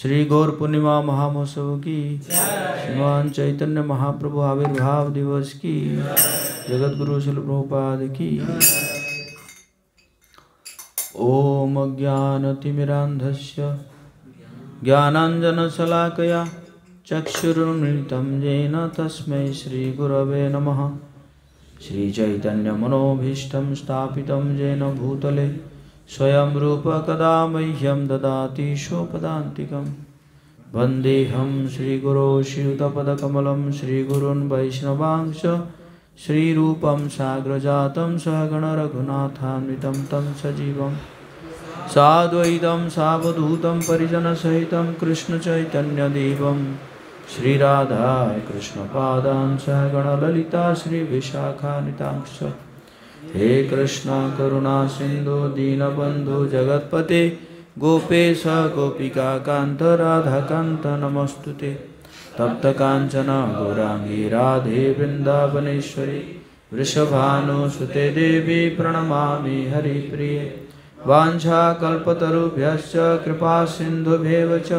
श्री गौर पूर्णिमा महामहोत्सव की, श्रीमान चैतन्य महाप्रभु आविर्भाव दिवस की, जगत गुरु श्रील प्रभुपाद की। ओम अज्ञानतिमिरान्धस्य ज्ञानाञ्जनशलाकया चक्षुरुन्मिलितं येन तस्मै श्रीगुरवे नमः। श्रीचैतन्यमनोभीष्टं स्थापितं येन भूतले स्वयं रूप कदा मह्यं ददाति स्वपदान्तिकं। वन्देऽहं श्रीगुरो श्रीयुतपदकमलं श्रीगुरून् वैष्णवांश श्रीरूपं साग्रजातं सहगण रघुनाथान्वितं तं सजीवं साद्वैतं सावधूतं परिजनसहितं कृष्णचैतन्यदेवं श्रीराधा कृष्णपादान् सहगण ललिता श्रीविशाखान्वितांश्च। हे कृष्णा करुणा सिंधु दीनबंधु जगत्पते गोपेश गोपिका कांत राधा कांत नमस्तुते। तप्त कांचन गौरांगी राधे वृंदावनेश्वरी वृषभानुसुते देवी प्रणमामि हरिप्रिये। वाञ्छाकल्पतरुभ्यश्च कृपा सिन्धुभ्येव च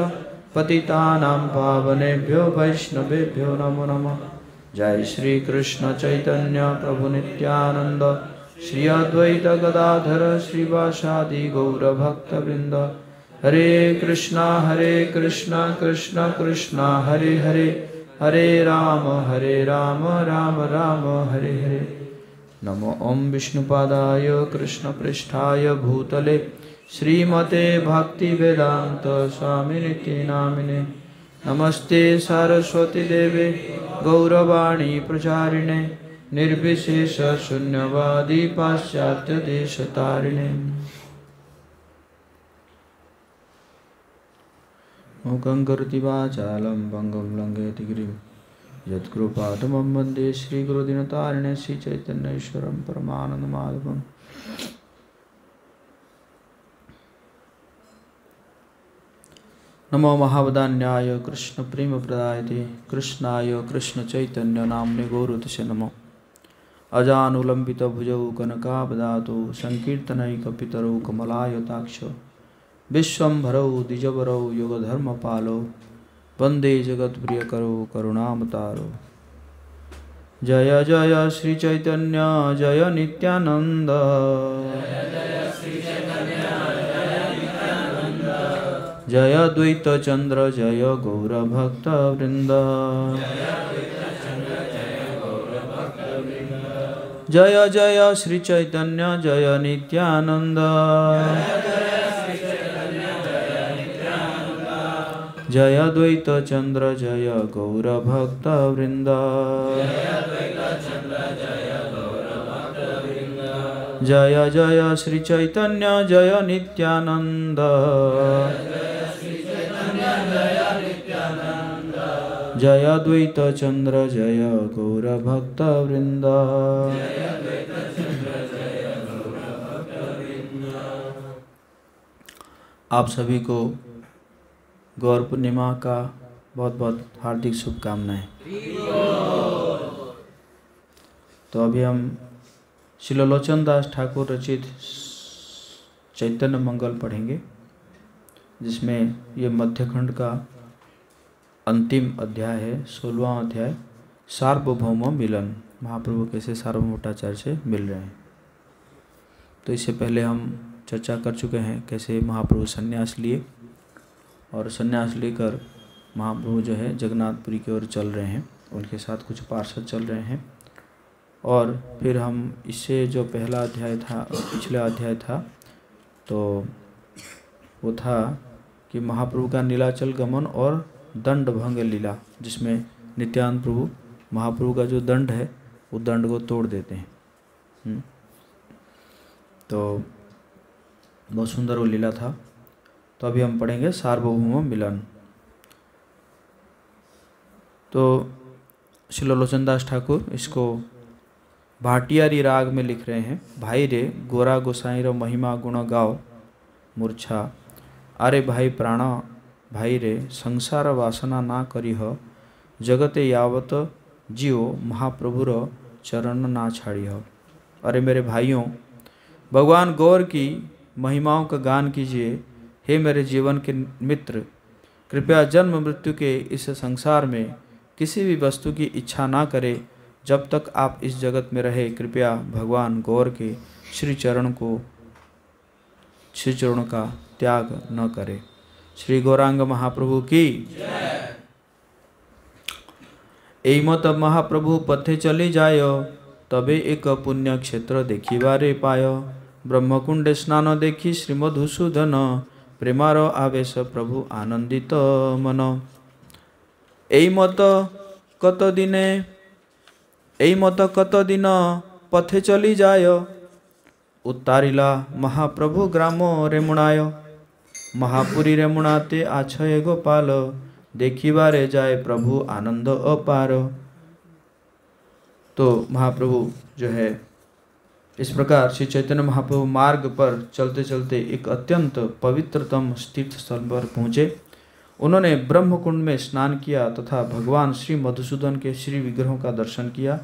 पतितानां पावनेभ्यो वैष्णवेभ्यो नमो नमः। जय श्री कृष्ण चैतन्य प्रभु नित्यानंद श्री अद्वैत गदाधर श्रीवासादि गौरभक्तवृंद। हरे कृष्णा कृष्णा कृष्णा हरे हरे, हरे राम राम राम हरे हरे। नमो ओम विष्णुपादाय कृष्ण पृष्ठाय भूतले श्रीमते भक्ति वेदांत स्वामिनिति नामिने। नमस्ते सरस्वती देवे गौरवाणी प्रचारिणे निर्विशेष शून्यवादी पाश्चात्य देशतारिणे। मूकं करोति वाचालं भंगं लंघयति गिरिं यत्कृपातमं वन्दे श्रीगुरुदीनतारिणे श्रीचैतन्येश्वरं परमानन्दमाधवम्। नमो महावदान्याय कृष्ण प्रेम प्रदायते कृष्णाय कृष्ण चैतन्य नाम्ने गौरतसे नमो। अजानुलंबित भुजौ कनकावदातो संकीर्तनैकपितरौ कमलायताक्ष विश्वम्भरौ द्विजवरौ युगधर्मपालो वन्दे जगत्प्रियकरो करुणावतारो। जय जय श्री चैतन्य जय नित्यानंद, जय द्वैत चंद्र जय गौरभक्त वृंद। जय जय श्री चैतन्य जय नित्यानंद, जय द्वैत चंद्र जय गौरभक्त वृंद। जय जय श्री चैतन्य जय नित्यानंद, जय द्वैत चंद्र जय गौरभक्त वृंद। आप सभी को गौर पूर्णिमा का बहुत बहुत हार्दिक शुभकामनाएं। तो अभी हम श्री लोचन दास ठाकुर रचित चैतन्य मंगल पढ़ेंगे, जिसमें ये मध्यखंड का अंतिम अध्याय है, 16वां अध्याय सार्वभौम मिलन। महाप्रभु कैसे सार्वभौमाचार्य से मिल रहे हैं। तो इससे पहले हम चर्चा कर चुके हैं कैसे महाप्रभु संन्यास लिए और संन्यास लेकर महाप्रभु जो है जगन्नाथपुरी की ओर चल रहे हैं, उनके साथ कुछ पार्षद चल रहे हैं। और फिर हम इससे जो पहला अध्याय था, पिछला अध्याय था, तो वो था कि महाप्रभु का नीलाचल गमन और दंड भंग लीला, जिसमें नित्यानंद प्रभु महाप्रभु का जो दंड है वो दंड को तोड़ देते हैं। तो बहुत सुंदर वो लीला था। तो अभी हम पढ़ेंगे सार्वभौम मिलन। तो श्री लोचन दास ठाकुर इसको भाटियारी राग में लिख रहे हैं। भाई रे गोरा गोसाई रो महिमा गुण गाओ मूर्छा, अरे भाई प्राण भाई रे संसार वासना ना करीह, जगते यावत जियो महाप्रभुर चरण ना छाड़िह। अरे मेरे भाइयों, भगवान गौर की महिमाओं का गान कीजिए। हे मेरे जीवन के मित्र, कृपया जन्म मृत्यु के इस संसार में किसी भी वस्तु की इच्छा ना करें। जब तक आप इस जगत में रहे, कृपया भगवान गौर के श्री चरणों का त्याग न करें। श्री गौरांग महाप्रभु की एई मत महाप्रभु पथे चली जाय, तबे एक पुण्य क्षेत्र देखिबारे पाय। ब्रह्मकुंडे स्नान देखी श्री मधुसूदन, प्रेमार आवेश प्रभु आनंदित मन। एई मत कत दिन पथे चली जाय, उतारिला महाप्रभु ग्राम रेमुणाय। महापुरी रेमुणाते आछय गोपाल, देखिबारे जाए प्रभु आनंद अपार। तो महाप्रभु जो है इस प्रकार श्री चैतन्य महाप्रभु मार्ग पर चलते चलते एक अत्यंत पवित्रतम तीर्थ स्थल पर पहुँचे। उन्होंने ब्रह्मकुंड में स्नान किया तथा भगवान श्री मधुसूदन के श्री विग्रहों का दर्शन किया।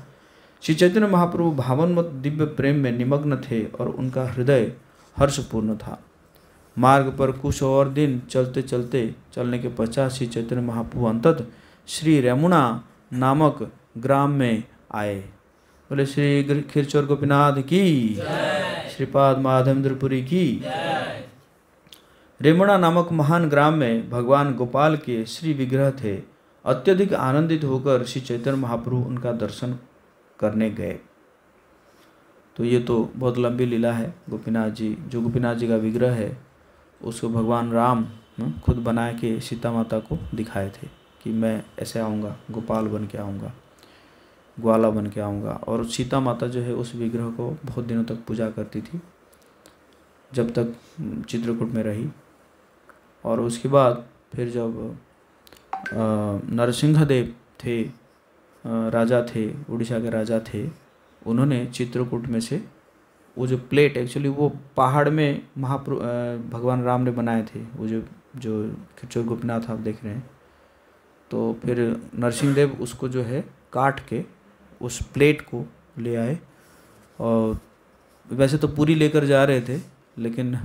श्री चैतन्य महाप्रभु भावनमत दिव्य प्रेम में निमग्न थे और उनका हृदय हर्षपूर्ण था। मार्ग पर कुछ और दिन चलने के पश्चात श्री चैतन्य महाप्रभु अंततः श्री रेमुणा नामक ग्राम में आए। बोले श्री खीरचोर गोपीनाथ की, श्रीपाद माधवेंद्रपुरी की। रेमुणा नामक महान ग्राम में भगवान गोपाल के श्री विग्रह थे। अत्यधिक आनंदित होकर श्री चैतन्य महाप्रभु उनका दर्शन करने गए। तो ये तो बहुत लंबी लीला है। गोपीनाथ जी का विग्रह है, उसको भगवान राम खुद बना के सीता माता को दिखाए थे कि मैं ऐसे आऊँगा, गोपाल बन के आऊँगा, ग्वाला बन के आऊँगा। और सीता माता जो है उस विग्रह को बहुत दिनों तक पूजा करती थी, जब तक चित्रकूट में रही। और उसके बाद फिर जब नरसिंहदेव थे, राजा थे, उड़ीसा के राजा थे, उन्होंने चित्रकूट में से वो जो प्लेट, एक्चुअली वो पहाड़ में भगवान राम ने बनाए थे, वो जो खीरचोर गोपीनाथ आप देख रहे हैं। तो फिर नरसिंहदेव उसको जो है काट के उस प्लेट को ले आए। और वैसे तो पूरी लेकर जा रहे थे, लेकिन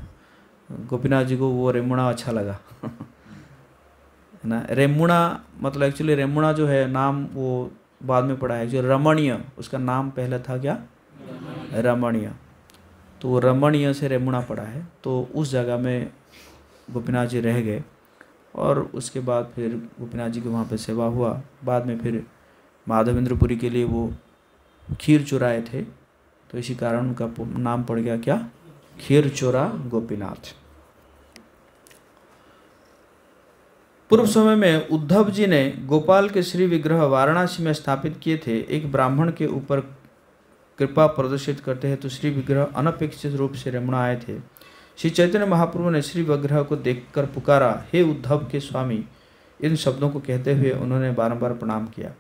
गोपीनाथ जी को वो रेमुणा अच्छा लगा ना। रेमुणा मतलब एक्चुअली रेमुणा जो है नाम वो बाद में पड़ा है, जो रमणीय, उसका नाम पहले था क्या, रमणीय। तो वो रमणीय से रेमुणा पड़ा है। तो उस जगह में गोपीनाथ जी रह गए और उसके बाद फिर गोपीनाथ जी के वहाँ पे सेवा हुआ। बाद में फिर माधवेंद्रपुरी के लिए वो खीर चुराए थे, तो इसी कारण उनका नाम पड़ गया क्या, खीर चोरा गोपीनाथ। पूर्व समय में उद्धव जी ने गोपाल के श्री विग्रह वाराणसी में स्थापित किए थे। एक ब्राह्मण के ऊपर कृपा प्रदर्शित करते हैं तो श्री विग्रह अनपेक्षित रूप से रेमुणा आए थे। श्री चैतन्य महाप्रभु ने श्री विग्रह को देखकर पुकारा, हे उद्धव के स्वामी। इन शब्दों को कहते हुए उन्होंने बारंबार प्रणाम किया।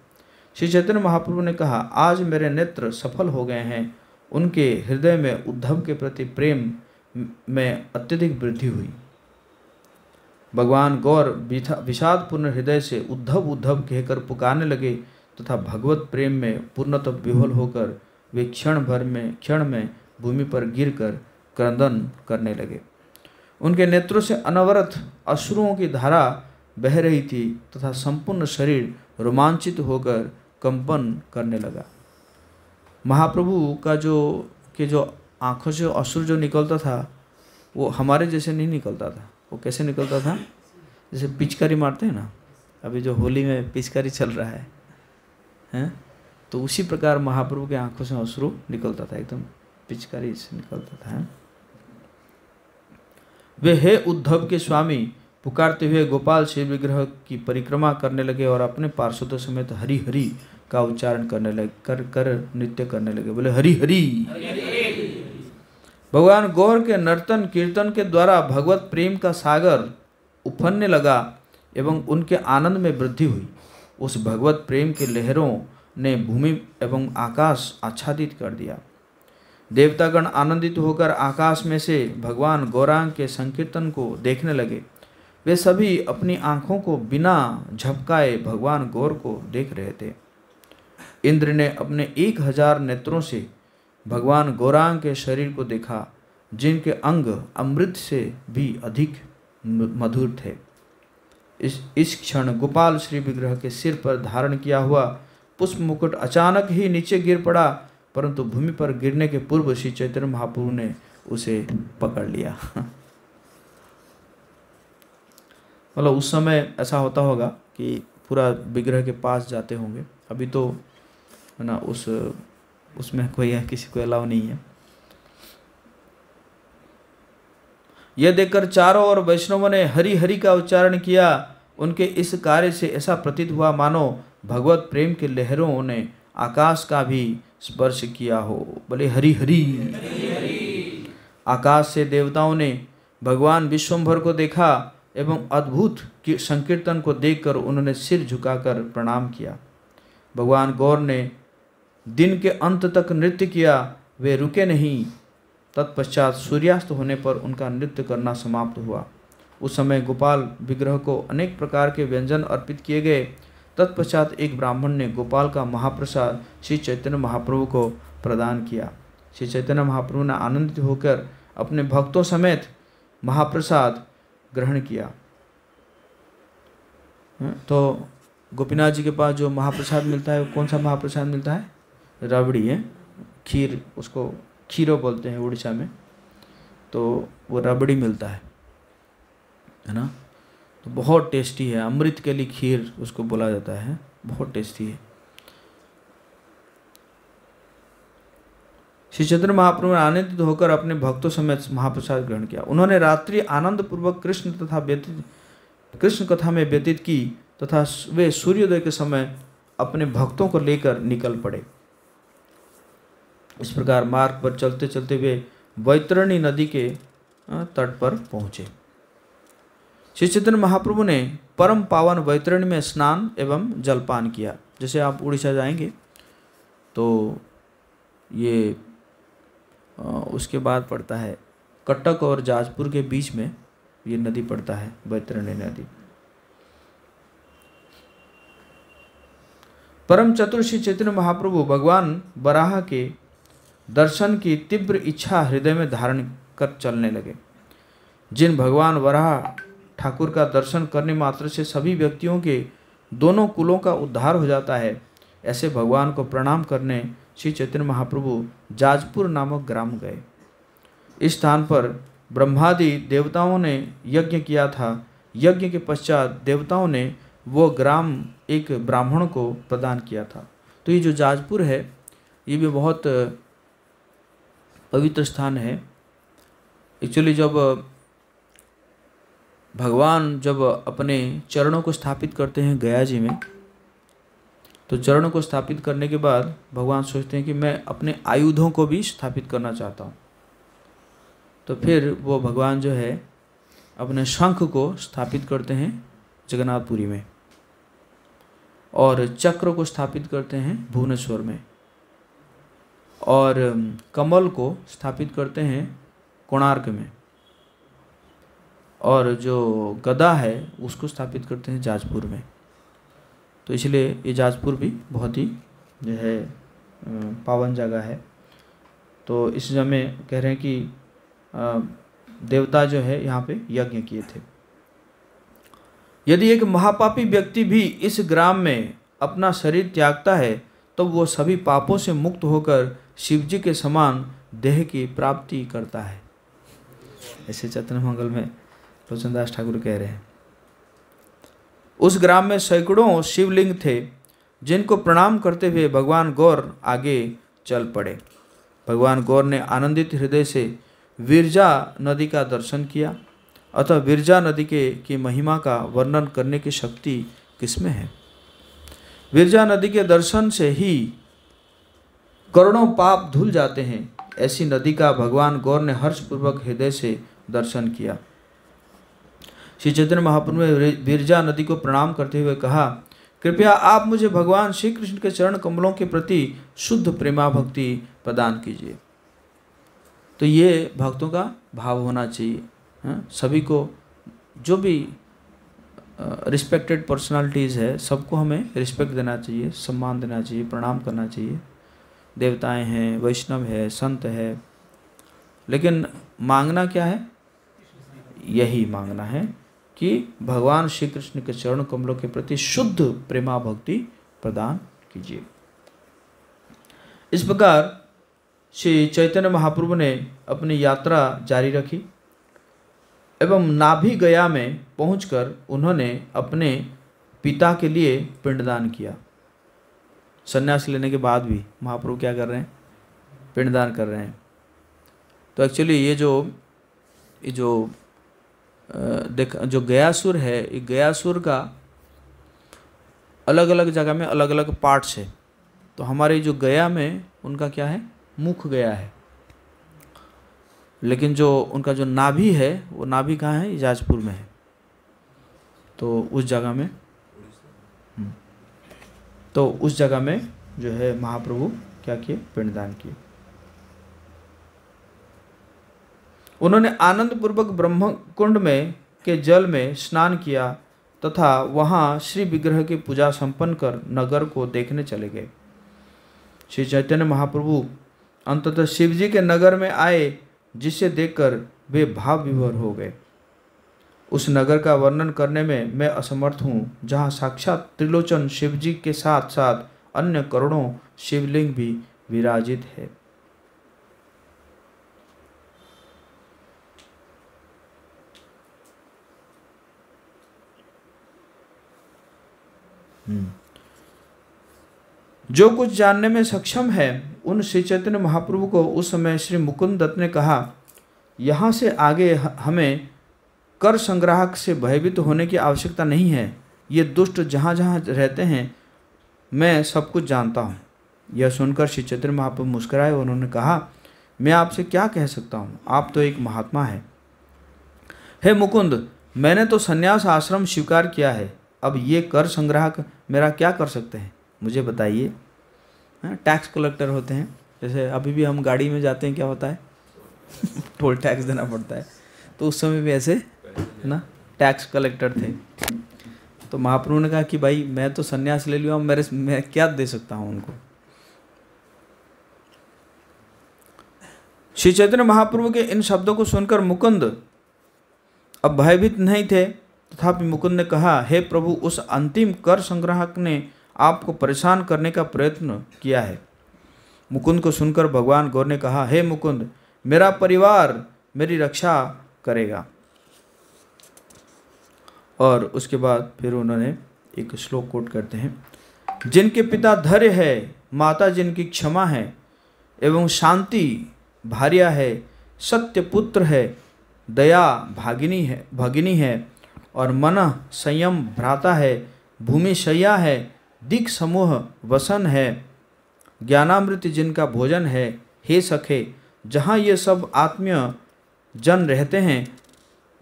श्री चैतन्य महाप्रभु ने कहा, आज मेरे नेत्र सफल हो गए हैं। उनके हृदय में उद्धव के प्रति प्रेम में अत्यधिक वृद्धि हुई। भगवान गौर विषादपूर्ण हृदय से उद्धव उद्धव कहकर पुकारने लगे तथा भगवत प्रेम में पूर्णतः विह्वल होकर वे क्षण में भूमि पर गिरकर क्रंदन करने लगे। उनके नेत्रों से अनवरत अश्रुओं की धारा बह रही थी तथा संपूर्ण शरीर रोमांचित होकर कंपन करने लगा। महाप्रभु का जो आँखों से अश्रु जो निकलता था वो हमारे जैसे नहीं निकलता था। वो कैसे निकलता था, जैसे पिचकारी मारते हैं ना, अभी जो होली में पिचकारी चल रहा है हैं, तो उसी प्रकार महाप्रभु के आंखों से अश्रु निकलता था, एकदम पिचकारी से निकलता था। वे हे उद्धव के स्वामी पुकारते हुए गोपाल शिव विग्रह की परिक्रमा करने लगे और अपने पार्षदों समेत हरि हरि का उच्चारण करने लगे, कर नृत्य करने लगे। बोले हरि हरि। भगवान गौर के नर्तन कीर्तन के द्वारा भगवत प्रेम का सागर उफनने लगा एवं उनके आनंद में वृद्धि हुई। उस भगवत प्रेम के लहरों ने भूमि एवं आकाश आच्छादित कर दिया। देवतागण आनंदित होकर आकाश में से भगवान गौरांग के संकीर्तन को देखने लगे। वे सभी अपनी आंखों को बिना झपकाए भगवान गौर को देख रहे थे। इंद्र ने अपने 1000 नेत्रों से भगवान गौरांग के शरीर को देखा, जिनके अंग अमृत से भी अधिक मधुर थे। इस क्षण गोपाल श्री विग्रह के सिर पर धारण किया हुआ पुष्प मुकुट अचानक ही नीचे गिर पड़ा, परंतु भूमि पर गिरने के पूर्व श्री चैतन्य महाप्रभु ने उसे पकड़ लिया। मतलब उस समय ऐसा होता होगा कि पूरा विग्रह के पास जाते होंगे, अभी तो है ना उसमें कोई है, किसी को अलाउ नहीं है। यह देखकर चारों ओर वैष्णवों ने हरि हरि का उच्चारण किया। उनके इस कार्य से ऐसा प्रतीत हुआ मानो भगवत प्रेम के लहरों ने आकाश का भी स्पर्श किया हो। बोले हरि हरि। आकाश से देवताओं ने भगवान विश्वम्भर को देखा एवं अद्भुत संकीर्तन को देखकर उन्होंने सिर झुकाकर प्रणाम किया। भगवान गौर ने दिन के अंत तक नृत्य किया, वे रुके नहीं। तत्पश्चात सूर्यास्त होने पर उनका नृत्य करना समाप्त हुआ। उस समय गोपाल विग्रह को अनेक प्रकार के व्यंजन अर्पित किए गए। तत्पश्चात एक ब्राह्मण ने गोपाल का महाप्रसाद श्री चैतन्य महाप्रभु को प्रदान किया। श्री चैतन्य महाप्रभु ने आनंदित होकर अपने भक्तों समेत महाप्रसाद ग्रहण किया। तो गोपीनाथ जी के पास जो महाप्रसाद मिलता है वो कौन सा महाप्रसाद मिलता है? रबड़ी है, खीर, उसको खीरो बोलते हैं उड़ीसा में, तो वो रबड़ी मिलता है ना। तो बहुत टेस्टी है, अमृत के लिए खीर उसको बोला जाता है, बहुत टेस्टी है। श्री चैतन्य महाप्रभु ने आनंदित होकर अपने भक्तों समेत महाप्रसाद ग्रहण किया। उन्होंने रात्रि आनंद पूर्वक कृष्ण कथा में व्यतीत की तथा वे सूर्योदय के समय अपने भक्तों को लेकर निकल पड़े। इस प्रकार मार्ग पर चलते चलते वे वैतरणी नदी के तट पर पहुँचे। श्री चैतन्य महाप्रभु ने परम पावन वैतरणी में स्नान एवं जलपान किया। जैसे आप उड़ीसा जाएंगे तो ये उसके बाद पड़ता है कटक और जाजपुर के बीच में ये नदी पड़ता है, वैतरणी नदी। परम चतुर श्री चैतन्य महाप्रभु भगवान वराह के दर्शन की तीव्र इच्छा हृदय में धारण कर चलने लगे। जिन भगवान वराह ठाकुर का दर्शन करने मात्र से सभी व्यक्तियों के दोनों कुलों का उद्धार हो जाता है, ऐसे भगवान को प्रणाम करने श्री चैतन्य महाप्रभु जाजपुर नामक ग्राम गए। इस स्थान पर ब्रह्मादि देवताओं ने यज्ञ किया था। यज्ञ के पश्चात देवताओं ने वो ग्राम एक ब्राह्मण को प्रदान किया था। तो ये जो जाजपुर है ये भी बहुत पवित्र स्थान है। एक्चुअली जब भगवान जब अपने चरणों को स्थापित करते हैं गया जी में, तो चरणों को स्थापित करने के बाद भगवान सोचते हैं कि मैं अपने आयुधों को भी स्थापित करना चाहता हूँ। तो फिर वो भगवान जो है अपने शंख को स्थापित करते हैं जगन्नाथपुरी में, और चक्र को स्थापित करते हैं भुवनेश्वर में, और कमल को स्थापित करते हैं कोणार्क में, और जो गदा है उसको स्थापित करते हैं जाजपुर में। तो इसलिए ये जाजपुर भी बहुत ही जो है पावन जगह है। तो इस समय कह रहे हैं कि देवता जो है यहाँ पे यज्ञ किए थे। यदि एक महापापी व्यक्ति भी इस ग्राम में अपना शरीर त्यागता है तो वो सभी पापों से मुक्त होकर शिवजी के समान देह की प्राप्ति करता है। ऐसे चैतन्य मंगल में लोचनदास ठाकुर कह रहे हैं। उस ग्राम में सैकड़ों शिवलिंग थे जिनको प्रणाम करते हुए भगवान गौर आगे चल पड़े। भगवान गौर ने आनंदित हृदय से विरजा नदी का दर्शन किया। अतः विरजा नदी की महिमा का वर्णन करने की शक्ति किसमें है? विरजा नदी के दर्शन से ही करोड़ों पाप धुल जाते हैं। ऐसी नदी का भगवान गौर ने हर्षपूर्वक हृदय से दर्शन किया। श्री चैतन्य महाप्रभु ने विरजा नदी को प्रणाम करते हुए कहा, कृपया आप मुझे भगवान श्री कृष्ण के चरण कमलों के प्रति शुद्ध प्रेमा भक्ति प्रदान कीजिए। तो ये भक्तों का भाव होना चाहिए। सभी को, जो भी रिस्पेक्टेड पर्सनालिटीज़ है, सबको हमें रिस्पेक्ट देना चाहिए, सम्मान देना चाहिए, प्रणाम करना चाहिए। देवताएं हैं, वैष्णव है, संत है, लेकिन मांगना क्या है? यही मांगना है कि भगवान श्री कृष्ण के चरण कमलों के प्रति शुद्ध प्रेमा भक्ति प्रदान कीजिए। इस प्रकार श्री चैतन्य महाप्रभु ने अपनी यात्रा जारी रखी एवं नाभि गया में पहुंचकर उन्होंने अपने पिता के लिए पिंडदान किया। संन्यास लेने के बाद भी महाप्रभु क्या कर रहे हैं? पिंडदान कर रहे हैं। तो एक्चुअली ये जो जो गयासुर है, ये गयासुर का अलग अलग जगह में अलग अलग पार्ट्स है। तो हमारे जो गया में उनका क्या है? मुख गया है, लेकिन जो उनका जो नाभि है वो नाभि कहाँ है? जाजपुर में है। तो उस जगह में जो है महाप्रभु क्या किए? पिंडदान किए। उन्होंने आनंद पूर्वक ब्रह्म कुंड में के जल में स्नान किया तथा वहां श्री विग्रह की पूजा संपन्न कर नगर को देखने चले गए। श्री चैतन्य महाप्रभु अंततः शिवजी के नगर में आए, जिसे देखकर वे भाव विभोर हो गए। उस नगर का वर्णन करने में मैं असमर्थ हूँ, जहाँ साक्षात त्रिलोचन शिवजी के साथ साथ अन्य करोड़ों शिवलिंग भी विराजित है। जो कुछ जानने में सक्षम है, उन श्री चैतन्य महाप्रभु को उस समय श्री मुकुंद दत्त ने कहा, यहाँ से आगे हमें कर संग्राहक से भयभीत होने की आवश्यकता नहीं है। ये दुष्ट जहाँ जहाँ रहते हैं मैं सब कुछ जानता हूँ। यह सुनकर श्री चैतन्य महाप्रभु मुस्कुराए। उन्होंने कहा, मैं आपसे क्या कह सकता हूँ, आप तो एक महात्मा है। हे मुकुंद, मैंने तो संन्यास आश्रम स्वीकार किया है, अब ये कर संग्राहक मेरा क्या कर सकते हैं, मुझे बताइए। टैक्स कलेक्टर होते हैं, जैसे अभी भी हम गाड़ी में जाते हैं, क्या होता है टोल टैक्स देना पड़ता है, तो उस समय भी ऐसे ना टैक्स कलेक्टर थे। तो महाप्रभु ने कहा कि भाई मैं तो संन्यास ले लिया, मैं क्या दे सकता हूँ उनको। श्री चैतन्य महाप्रभु के इन शब्दों को सुनकर मुकुंद अब भयभीत नहीं थे, तथापि मुकुंद ने कहा, हे प्रभु, उस अंतिम कर संग्राहक ने आपको परेशान करने का प्रयत्न किया है। मुकुंद को सुनकर भगवान गौर ने कहा, हे मुकुंद, मेरा परिवार मेरी रक्षा करेगा। और उसके बाद फिर उन्होंने एक श्लोक कोट करते हैं, जिनके पिता धैर्य है, माता जिनकी क्षमा है एवं शांति भार्या है, सत्य पुत्र है, दया भगिनी है और मन संयम भ्राता है, भूमि शय्या है, दिक् समूह वसन है, ज्ञानामृत जिनका भोजन है। हे सखे, जहाँ ये सब आत्मीय जन रहते हैं,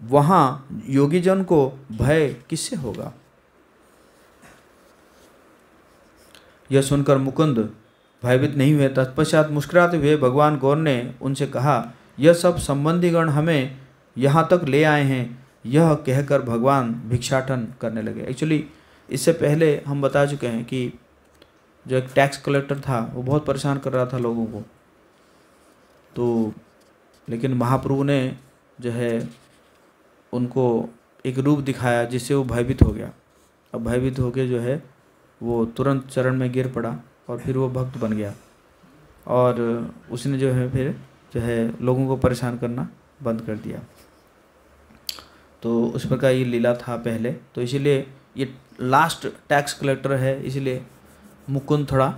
वहाँ योगी जन को भय किससे होगा। यह सुनकर मुकुंद भयभीत नहीं हुए। तत्पश्चात मुस्कुराते हुए भगवान गौर ने उनसे कहा, यह सब संबंधीगण हमें यहाँ तक ले आए हैं। यह कहकर भगवान भिक्षाटन करने लगे। एक्चुअली इससे पहले हम बता चुके हैं कि जो एक टैक्स कलेक्टर था वो बहुत परेशान कर रहा था लोगों को, तो लेकिन महाप्रभु ने जो है उनको एक रूप दिखाया जिससे वो भयभीत हो गया। अब भयभीत होकर जो है वो तुरंत चरण में गिर पड़ा और फिर वो भक्त बन गया और उसने जो है फिर जो है लोगों को परेशान करना बंद कर दिया। तो उस प्रकार ये लीला था पहले, तो इसीलिए ये लास्ट टैक्स कलेक्टर है, इसलिए मुकुंद थोड़ा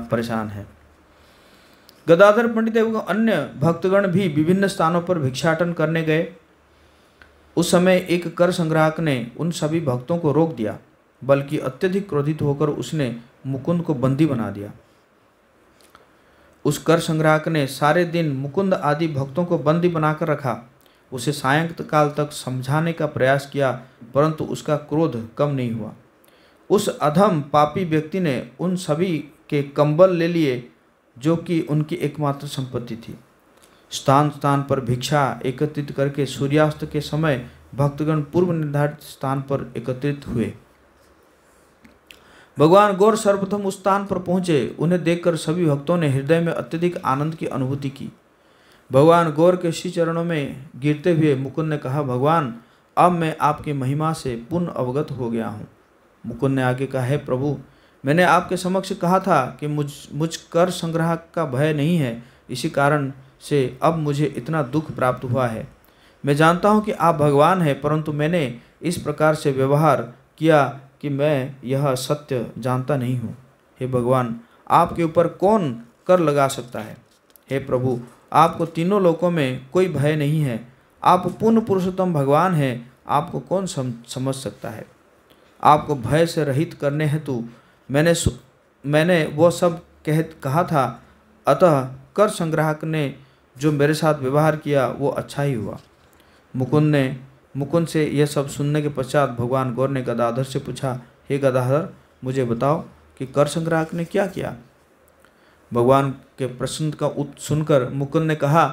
परेशान है। गदाधर पंडित एवं अन्य भक्तगण भी विभिन्न स्थानों पर भिक्षाटन करने गए। उस समय एक कर संग्राहक ने उन सभी भक्तों को रोक दिया, बल्कि अत्यधिक क्रोधित होकर उसने मुकुंद को बंदी बना दिया। उस कर संग्राहक ने सारे दिन मुकुंद आदि भक्तों को बंदी बनाकर रखा। उसे सायंकाल तक समझाने का प्रयास किया, परंतु उसका क्रोध कम नहीं हुआ। उस अधम पापी व्यक्ति ने उन सभी के कंबल ले लिए जो कि उनकी एकमात्र संपत्ति थी। स्थान स्थान पर भिक्षा एकत्रित करके सूर्यास्त के समय भक्तगण पूर्व निर्धारित स्थान पर एकत्रित हुए। भगवान गौर सर्वप्रथम उस स्थान पर पहुंचे। उन्हें देखकर सभी भक्तों ने हृदय में अत्यधिक आनंद की अनुभूति की। भगवान गौर के श्री चरणों में गिरते हुए मुकुंद ने कहा, भगवान, अब मैं आपकी महिमा से पूर्ण अवगत हो गया हूँ। मुकुंद ने आगे कहा, हे प्रभु, मैंने आपके समक्ष कहा था कि मुझ कर संग्राहक का भय नहीं है, इसी कारण से अब मुझे इतना दुख प्राप्त हुआ है। मैं जानता हूँ कि आप भगवान हैं, परंतु मैंने इस प्रकार से व्यवहार किया कि मैं यह सत्य जानता नहीं हूँ। हे भगवान, आपके ऊपर कौन कर लगा सकता है? हे प्रभु, आपको तीनों लोकों में कोई भय नहीं है। आप पूर्ण पुरुषोत्तम भगवान हैं, आपको कौन समझ सकता है? आपको भय से रहित करने हेतु मैंने वो सब कहा था, अतः कर संग्राहक ने जो मेरे साथ व्यवहार किया वो अच्छा ही हुआ। मुकुंद से यह सब सुनने के पश्चात भगवान गौर ने गदाधर से पूछा, हे गदाधर, मुझे बताओ कि कर संग्राहक ने क्या किया? भगवान के प्रश्न का उत्तर सुनकर मुकुंद ने कहा,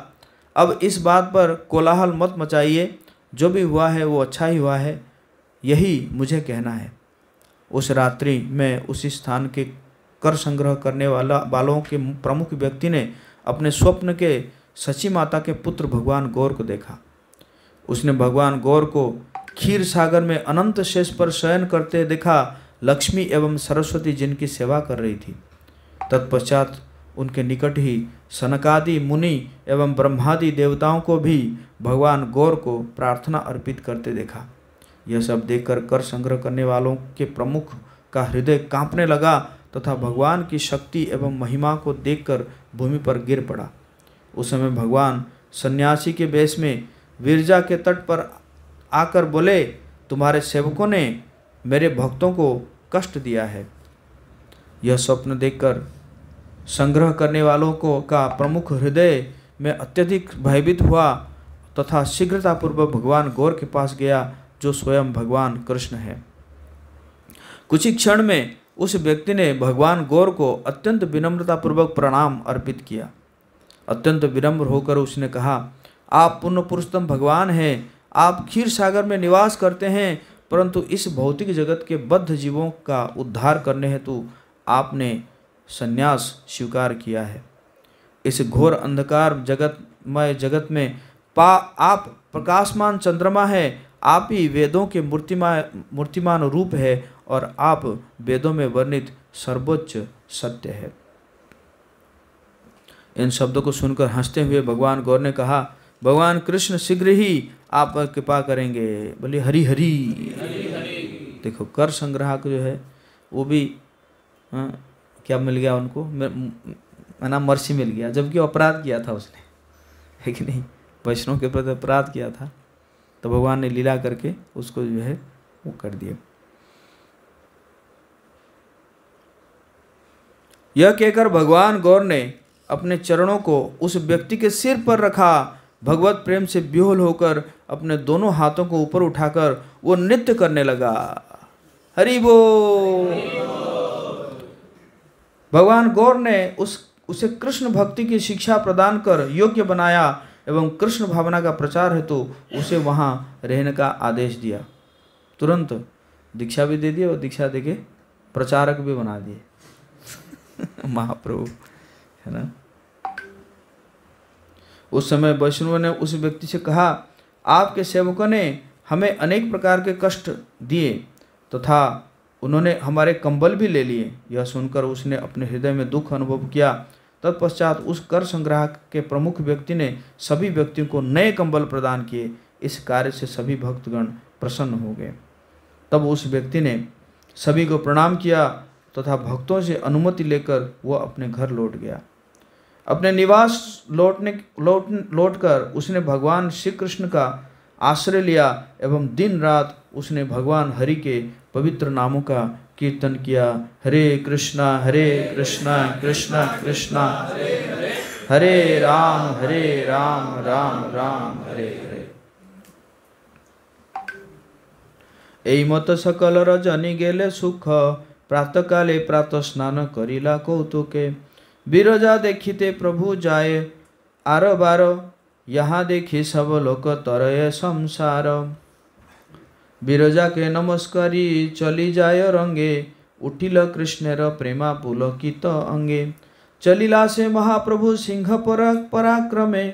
अब इस बात पर कोलाहल मत मचाइए, जो भी हुआ है वो अच्छा ही हुआ है, यही मुझे कहना है। उस रात्रि में उसी स्थान के कर संग्रह करने वालों के प्रमुख व्यक्ति ने अपने स्वप्न के सची माता के पुत्र भगवान गौर को देखा। उसने भगवान गौर को क्षीर सागर में अनंत शेष पर शयन करते देखा, लक्ष्मी एवं सरस्वती जिनकी सेवा कर रही थी। तत्पश्चात उनके निकट ही सनकादि मुनि एवं ब्रह्मादि देवताओं को भी भगवान गौर को प्रार्थना अर्पित करते देखा। यह सब देखकर कर संग्रह करने वालों के प्रमुख का हृदय कांपने लगा तथा भगवान की शक्ति एवं महिमा को देखकर भूमि पर गिर पड़ा। उस समय भगवान सन्यासी के वेश में विरजा के तट पर आकर बोले, तुम्हारे सेवकों ने मेरे भक्तों को कष्ट दिया है। यह स्वप्न देखकर संग्रह करने वालों को का प्रमुख हृदय में अत्यधिक भयभीत हुआ तथा शीघ्रतापूर्वक भगवान गौर के पास गया, जो स्वयं भगवान कृष्ण है। कुछ ही क्षण में उस व्यक्ति ने भगवान गौर को अत्यंत विनम्रतापूर्वक प्रणाम अर्पित किया। अत्यंत विनम्र होकर उसने कहा, आप पूर्ण पुरुषोत्तम भगवान हैं, आप क्षीर सागर में निवास करते हैं, परंतु इस भौतिक जगत के बद्ध जीवों का उद्धार करने हेतु आपने संन्यास स्वीकार किया है। इस घोर अंधकार जगतमय जगत में आप प्रकाशमान चंद्रमा है, आप ही वेदों के मूर्तिमान रूप है और आप वेदों में वर्णित सर्वोच्च सत्य है। इन शब्दों को सुनकर हंसते हुए भगवान गौर ने कहा, भगवान कृष्ण शीघ्र ही आप पर कृपा करेंगे। बोले हरि हरि। देखो कर संग्राहक जो है वो भी क्या मिल गया उनको, नाम मर्सी मिल गया, जबकि अपराध किया था उसने, है कि नहीं? वैष्णव के प्रति अपराध किया था, तो भगवान ने लीला करके उसको जो है वो कर दिया। यह कहकर भगवान गौर ने अपने चरणों को उस व्यक्ति के सिर पर रखा। भगवत प्रेम से विह्वल होकर अपने दोनों हाथों को ऊपर उठाकर वो नृत्य करने लगा। हरि बोल। भगवान गौर ने उसे कृष्ण भक्ति की शिक्षा प्रदान कर योग्य बनाया एवं कृष्ण भावना का प्रचार हेतु उसे वहाँ रहने का आदेश दिया। तुरंत दीक्षा भी दे दी और दीक्षा देके प्रचारक भी बना दिए महाप्रभु, है ना। उस समय वैष्णव ने उस व्यक्ति से कहा, आपके सेवकों ने हमें अनेक प्रकार के कष्ट दिए तथा उन्होंने हमारे कंबल भी ले लिए। यह सुनकर उसने अपने हृदय में दुख अनुभव किया। तत्पश्चात उस कर संग्राहक के प्रमुख व्यक्ति ने सभी व्यक्तियों को नए कंबल प्रदान किए। इस कार्य से सभी भक्तगण प्रसन्न हो गए। तब उस व्यक्ति ने सभी को प्रणाम किया तथा भक्तों से अनुमति लेकर वह अपने घर लौट गया। अपने निवास लौटकर उसने भगवान श्री कृष्ण का आश्रय लिया एवं दिन रात उसने भगवान हरि के पवित्र नामों का कीर्तन किया। हरे कृष्णा कृष्णा कृष्णा हरे राम राम राम हरे हरे। এই মত সকল রজনী গেলে সুখ প্রাতকালে প্রাত স্নান করিলা কৌতুকে বিরজা দেখিতে প্রভু যায় আর বার यहाँ देखी सब लोक तरय संसार বিরজা के नमस्कारी चली जाय रंगे उठिल कृष्णेर प्रेमा पुलकित अंगे चलिला से महाप्रभु सिंह पराक्रमे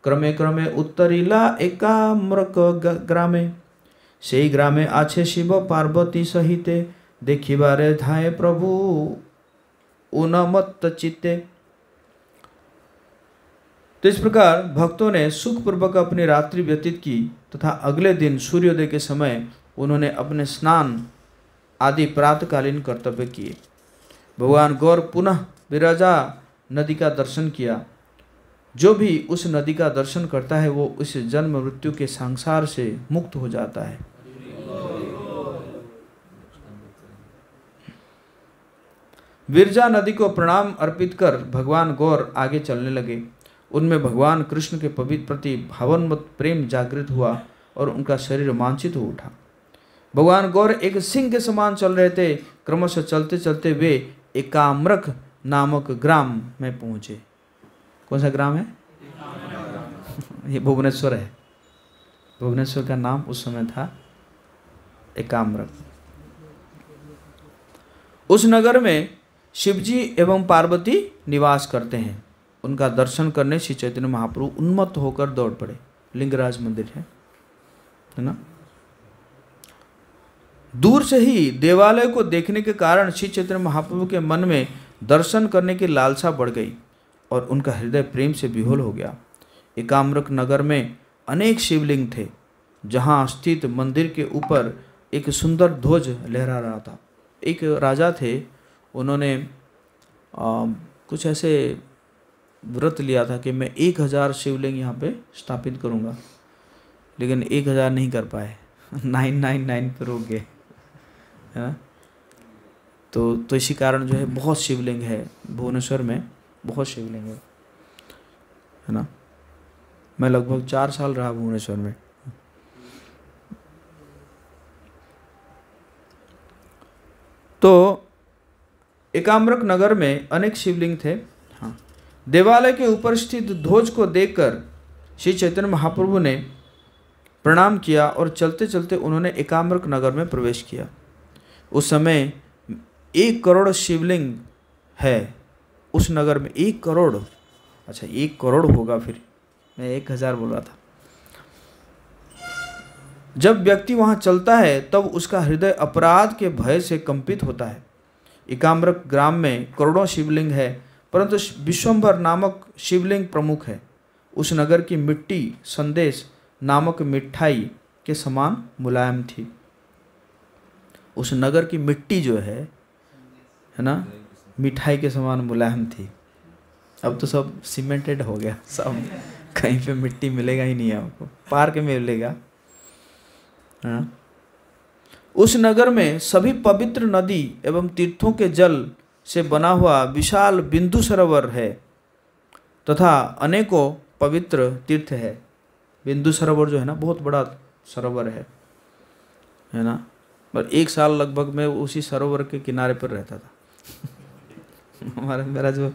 क्रमे क्रमे उत्तरिला एकाम्रक ग्रामे सेई ग्रामे आछे शिव पार्वती सहिते देखिबारे धाये प्रभु उन्मत्त चित्ते। तो इस प्रकार भक्तों ने सुखपूर्वक अपनी रात्रि व्यतीत की तथा अगले दिन सूर्योदय के समय उन्होंने अपने स्नान आदि प्रातकालीन कर्तव्य किए। भगवान गौर पुनः विरजा नदी का दर्शन किया। जो भी उस नदी का दर्शन करता है वो इस जन्म मृत्यु के संसार से मुक्त हो जाता है। विरजा नदी को प्रणाम अर्पित कर भगवान गौर आगे चलने लगे। उनमें भगवान कृष्ण के पवित्र प्रति भावन्मत प्रेम जागृत हुआ और उनका शरीर रोमांचित हो उठा। भगवान गौर एक सिंह के समान चल रहे थे। क्रमशः चलते चलते वे एकाम्रक नामक ग्राम में पहुंचे। कौन सा ग्राम है? ये भुवनेश्वर है। भुवनेश्वर का नाम उस समय था एकाम्रक। उस नगर में शिवजी एवं पार्वती निवास करते हैं। उनका दर्शन करने श्री चैतन्य महाप्रभु उन्मत्त होकर दौड़ पड़े। लिंगराज मंदिर है ना। दूर से ही देवालय को देखने के कारण श्री चैतन्य महाप्रभु के मन में दर्शन करने की लालसा बढ़ गई और उनका हृदय प्रेम से विह्वल हो गया। एकाम्रक नगर में अनेक शिवलिंग थे। जहाँ स्थित मंदिर के ऊपर एक सुंदर ध्वज लहरा रहा था। एक राजा थे, उन्होंने कुछ ऐसे व्रत लिया था कि मैं 1000 शिवलिंग यहाँ पे स्थापित करूँगा, लेकिन 1000 नहीं कर पाए। 999 पर हो गए, है ना। तो इसी कारण जो है बहुत शिवलिंग है भुवनेश्वर में, बहुत शिवलिंग है ना। मैं लगभग 4 साल रहा भुवनेश्वर में। तो एकाम्रक नगर में अनेक शिवलिंग थे। हाँ, देवालय के ऊपर स्थित ध्वज को देखकर श्री चैतन्य महाप्रभु ने प्रणाम किया और चलते चलते उन्होंने एकाम्रक नगर में प्रवेश किया। उस समय 1 करोड़ शिवलिंग है उस नगर में। 1 करोड़, अच्छा 1 करोड़ होगा, फिर मैं 1000 बोल रहा था। जब व्यक्ति वहां चलता है तब उसका हृदय अपराध के भय से कंपित होता है। एकाम्रक ग्राम में करोड़ों शिवलिंग है, परंतु विश्वंभर नामक शिवलिंग प्रमुख है। उस नगर की मिट्टी संदेश नामक मिठाई के समान मुलायम थी। उस नगर की मिट्टी जो है ना, मिठाई के समान मुलायम थी। अब तो सब सीमेंटेड हो गया, सब कहीं पे मिट्टी मिलेगा ही नहीं आपको, पार्क में मिलेगा। हाँ? उस नगर में सभी पवित्र नदी एवं तीर्थों के जल से बना हुआ विशाल बिंदु सरोवर है तथा अनेकों पवित्र तीर्थ है। बिंदु सरोवर जो है ना, बहुत बड़ा सरोवर है ना। पर 1 साल लगभग मैं उसी सरोवर के किनारे पर रहता था। मेरा जो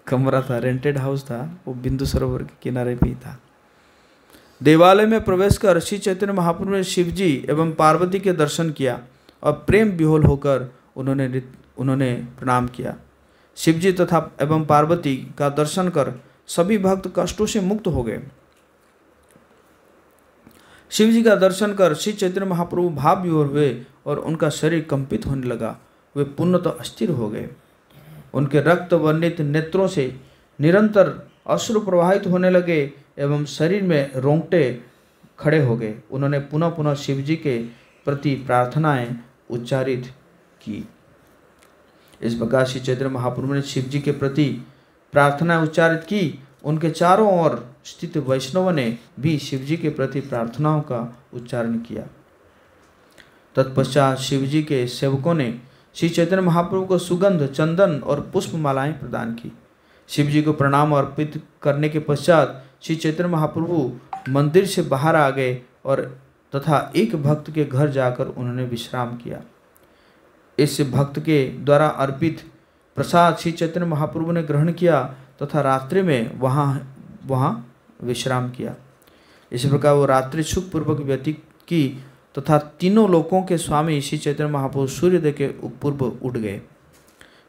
कमरा था, रेंटेड हाउस था, वो बिंदु सरोवर के किनारे पे ही था। देवालय में प्रवेश कर श्री चैतन्य महाप्रभु ने शिवजी एवं पार्वती के दर्शन किया और प्रेम विह्वल होकर उन्होंने प्रणाम किया। शिवजी तथा एवं पार्वती का दर्शन कर सभी भक्त कष्टों से मुक्त हो गए। शिवजी का दर्शन कर श्री चैतन्य महाप्रभु भाव विभोर हुए और उनका शरीर कंपित होने लगा। वे पूर्णतः अस्थिर हो गए। उनके रक्त वर्णित नेत्रों से निरंतर अश्रु प्रवाहित होने लगे एवं शरीर में रोंगटे खड़े हो गए। उन्होंने पुनः पुनः शिवजी के प्रति प्रार्थनाएं उच्चारित की। इस प्रकार श्री चैतन्य महाप्रभु ने शिवजी के प्रति प्रार्थनाएं उच्चारित की। उनके चारों ओर स्थित वैष्णवों ने भी शिवजी के प्रति प्रार्थनाओं का उच्चारण किया। तत्पश्चात शिवजी के सेवकों ने श्री चैतन्य महाप्रभु को सुगंध, चंदन और पुष्पमालाएं प्रदान की। शिवजी को प्रणाम अर्पित करने के पश्चात श्री चैतन्य महाप्रभु मंदिर से बाहर आ गए और तथा एक भक्त के घर जाकर उन्होंने विश्राम किया। इस भक्त के द्वारा अर्पित प्रसाद श्री चैतन्य महाप्रभु ने ग्रहण किया तथा रात्रि में वहाँ विश्राम किया। इस प्रकार वो रात्रि सुखपूर्वक व्यतीत की तथा तीनों लोकों के स्वामी श्री चैतन्य महाप्रभु सूर्योदय के पूर्व उठ गए।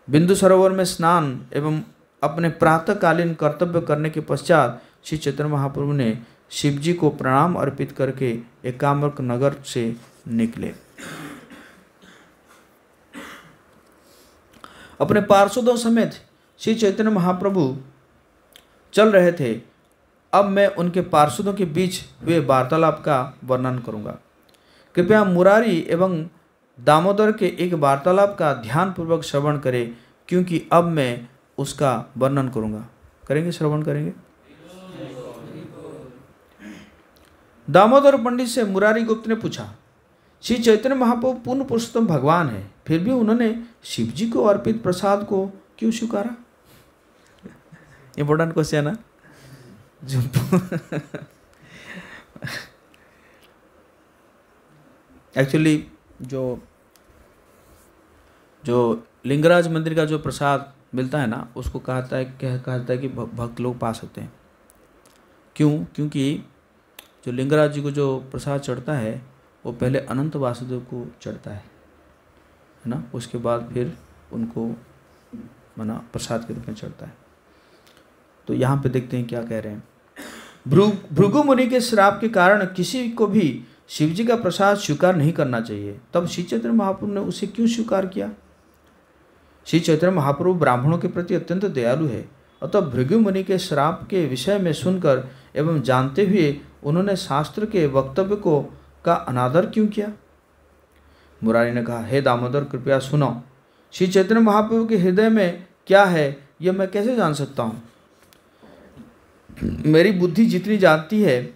बिंदु सरोवर में स्नान एवं अपने प्रातःकालीन कर्तव्य करने के पश्चात श्री चैतन्य महाप्रभु ने शिवजी को प्रणाम अर्पित करके एकाम्रक नगर से निकले। अपने पार्षदों समेत श्री चैतन्य महाप्रभु चल रहे थे। अब मैं उनके पार्षदों के बीच हुए वार्तालाप का वर्णन करूंगा। कृपया मुरारी एवं दामोदर के एक वार्तालाप का ध्यानपूर्वक श्रवण करें, क्योंकि अब मैं उसका वर्णन करूंगा। करेंगे, श्रवण करेंगे। दामोदर पंडित से मुरारी गुप्त ने पूछा, श्री चैतन्य महाप्रभु पूर्ण पुरुषोत्तम भगवान है, फिर भी उन्होंने शिव जी को अर्पित प्रसाद को क्यों स्वीकारा? इंपॉर्टेंट क्वेश्चन है। एक्चुअली जो लिंगराज मंदिर का जो प्रसाद मिलता है ना, उसको कहता है कि भक्त लोग पा सकते हैं। क्यों? क्योंकि जो लिंगराज जी को जो प्रसाद चढ़ता है वो पहले अनंत वासुदेव को चढ़ता है ना, उसके बाद फिर उनको मना प्रसाद के रूप में चढ़ता है। तो यहाँ पे देखते हैं क्या कह रहे हैं। भृगु मुनि के श्राप के कारण किसी को भी शिवजी का प्रसाद स्वीकार नहीं करना चाहिए। तब श्री चैतन्य महाप्रभु ने उसे क्यों स्वीकार किया? श्री चैतन्य महाप्रभु ब्राह्मणों के प्रति अत्यंत दयालु है, अतः भृगु मुनि के श्राप के विषय में सुनकर एवं जानते हुए उन्होंने शास्त्र के वक्तव्य को का अनादर क्यों किया? मुरारी ने कहा, हे दामोदर, कृपया सुनो। श्री चैतन्य महाप्रभु के हृदय में क्या है यह मैं कैसे जान सकता हूँ? मेरी बुद्धि जितनी जानती है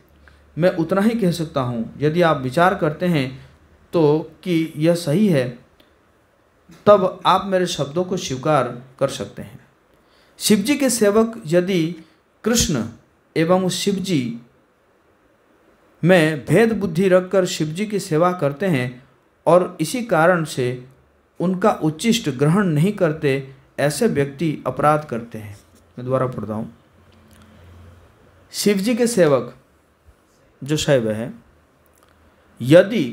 मैं उतना ही कह सकता हूँ। यदि आप विचार करते हैं तो कि यह सही है, तब आप मेरे शब्दों को स्वीकार कर सकते हैं। शिवजी के सेवक यदि कृष्ण एवं शिवजी में भेद बुद्धि रखकर शिवजी की सेवा करते हैं और इसी कारण से उनका उच्चिष्ट ग्रहण नहीं करते, ऐसे व्यक्ति अपराध करते हैं। मैं दोबारा पढ़ता हूँ। शिवजी के सेवक जो शैव है, यदि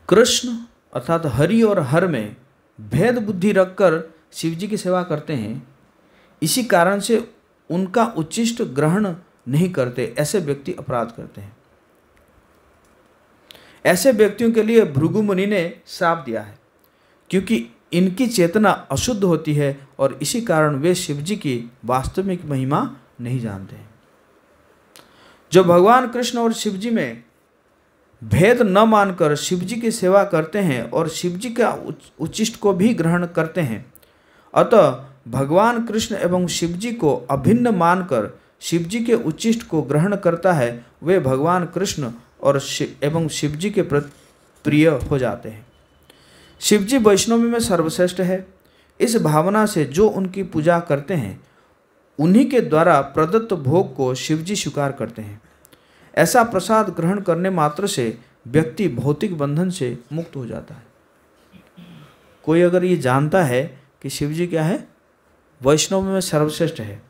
कृष्ण अर्थात हरि और हर में भेद बुद्धि रखकर शिवजी की सेवा करते हैं, इसी कारण से उनका उच्चिष्ट ग्रहण नहीं करते, ऐसे व्यक्ति अपराध करते हैं। ऐसे व्यक्तियों के लिए भृगु मुनि ने श्राप दिया है, क्योंकि इनकी चेतना अशुद्ध होती है और इसी कारण वे शिवजी की वास्तविक महिमा नहीं जानते हैं। जो भगवान कृष्ण और शिवजी में भेद न मानकर शिवजी की सेवा करते हैं और शिवजी का उच्चिष्ट को भी ग्रहण करते हैं, अतः भगवान कृष्ण एवं शिवजी को अभिन्न मानकर शिवजी के उच्चिष्ट को ग्रहण करता है, वे भगवान कृष्ण और एवं शिवजी के प्रति प्रिय हो जाते हैं। शिवजी वैष्णवी में सर्वश्रेष्ठ है। इस भावना से जो उनकी पूजा करते हैं, उन्हीं के द्वारा प्रदत्त भोग को शिवजी स्वीकार करते हैं। ऐसा प्रसाद ग्रहण करने मात्र से व्यक्ति भौतिक बंधन से मुक्त हो जाता है। कोई अगर ये जानता है कि शिवजी क्या है, वैष्णव में सर्वश्रेष्ठ है,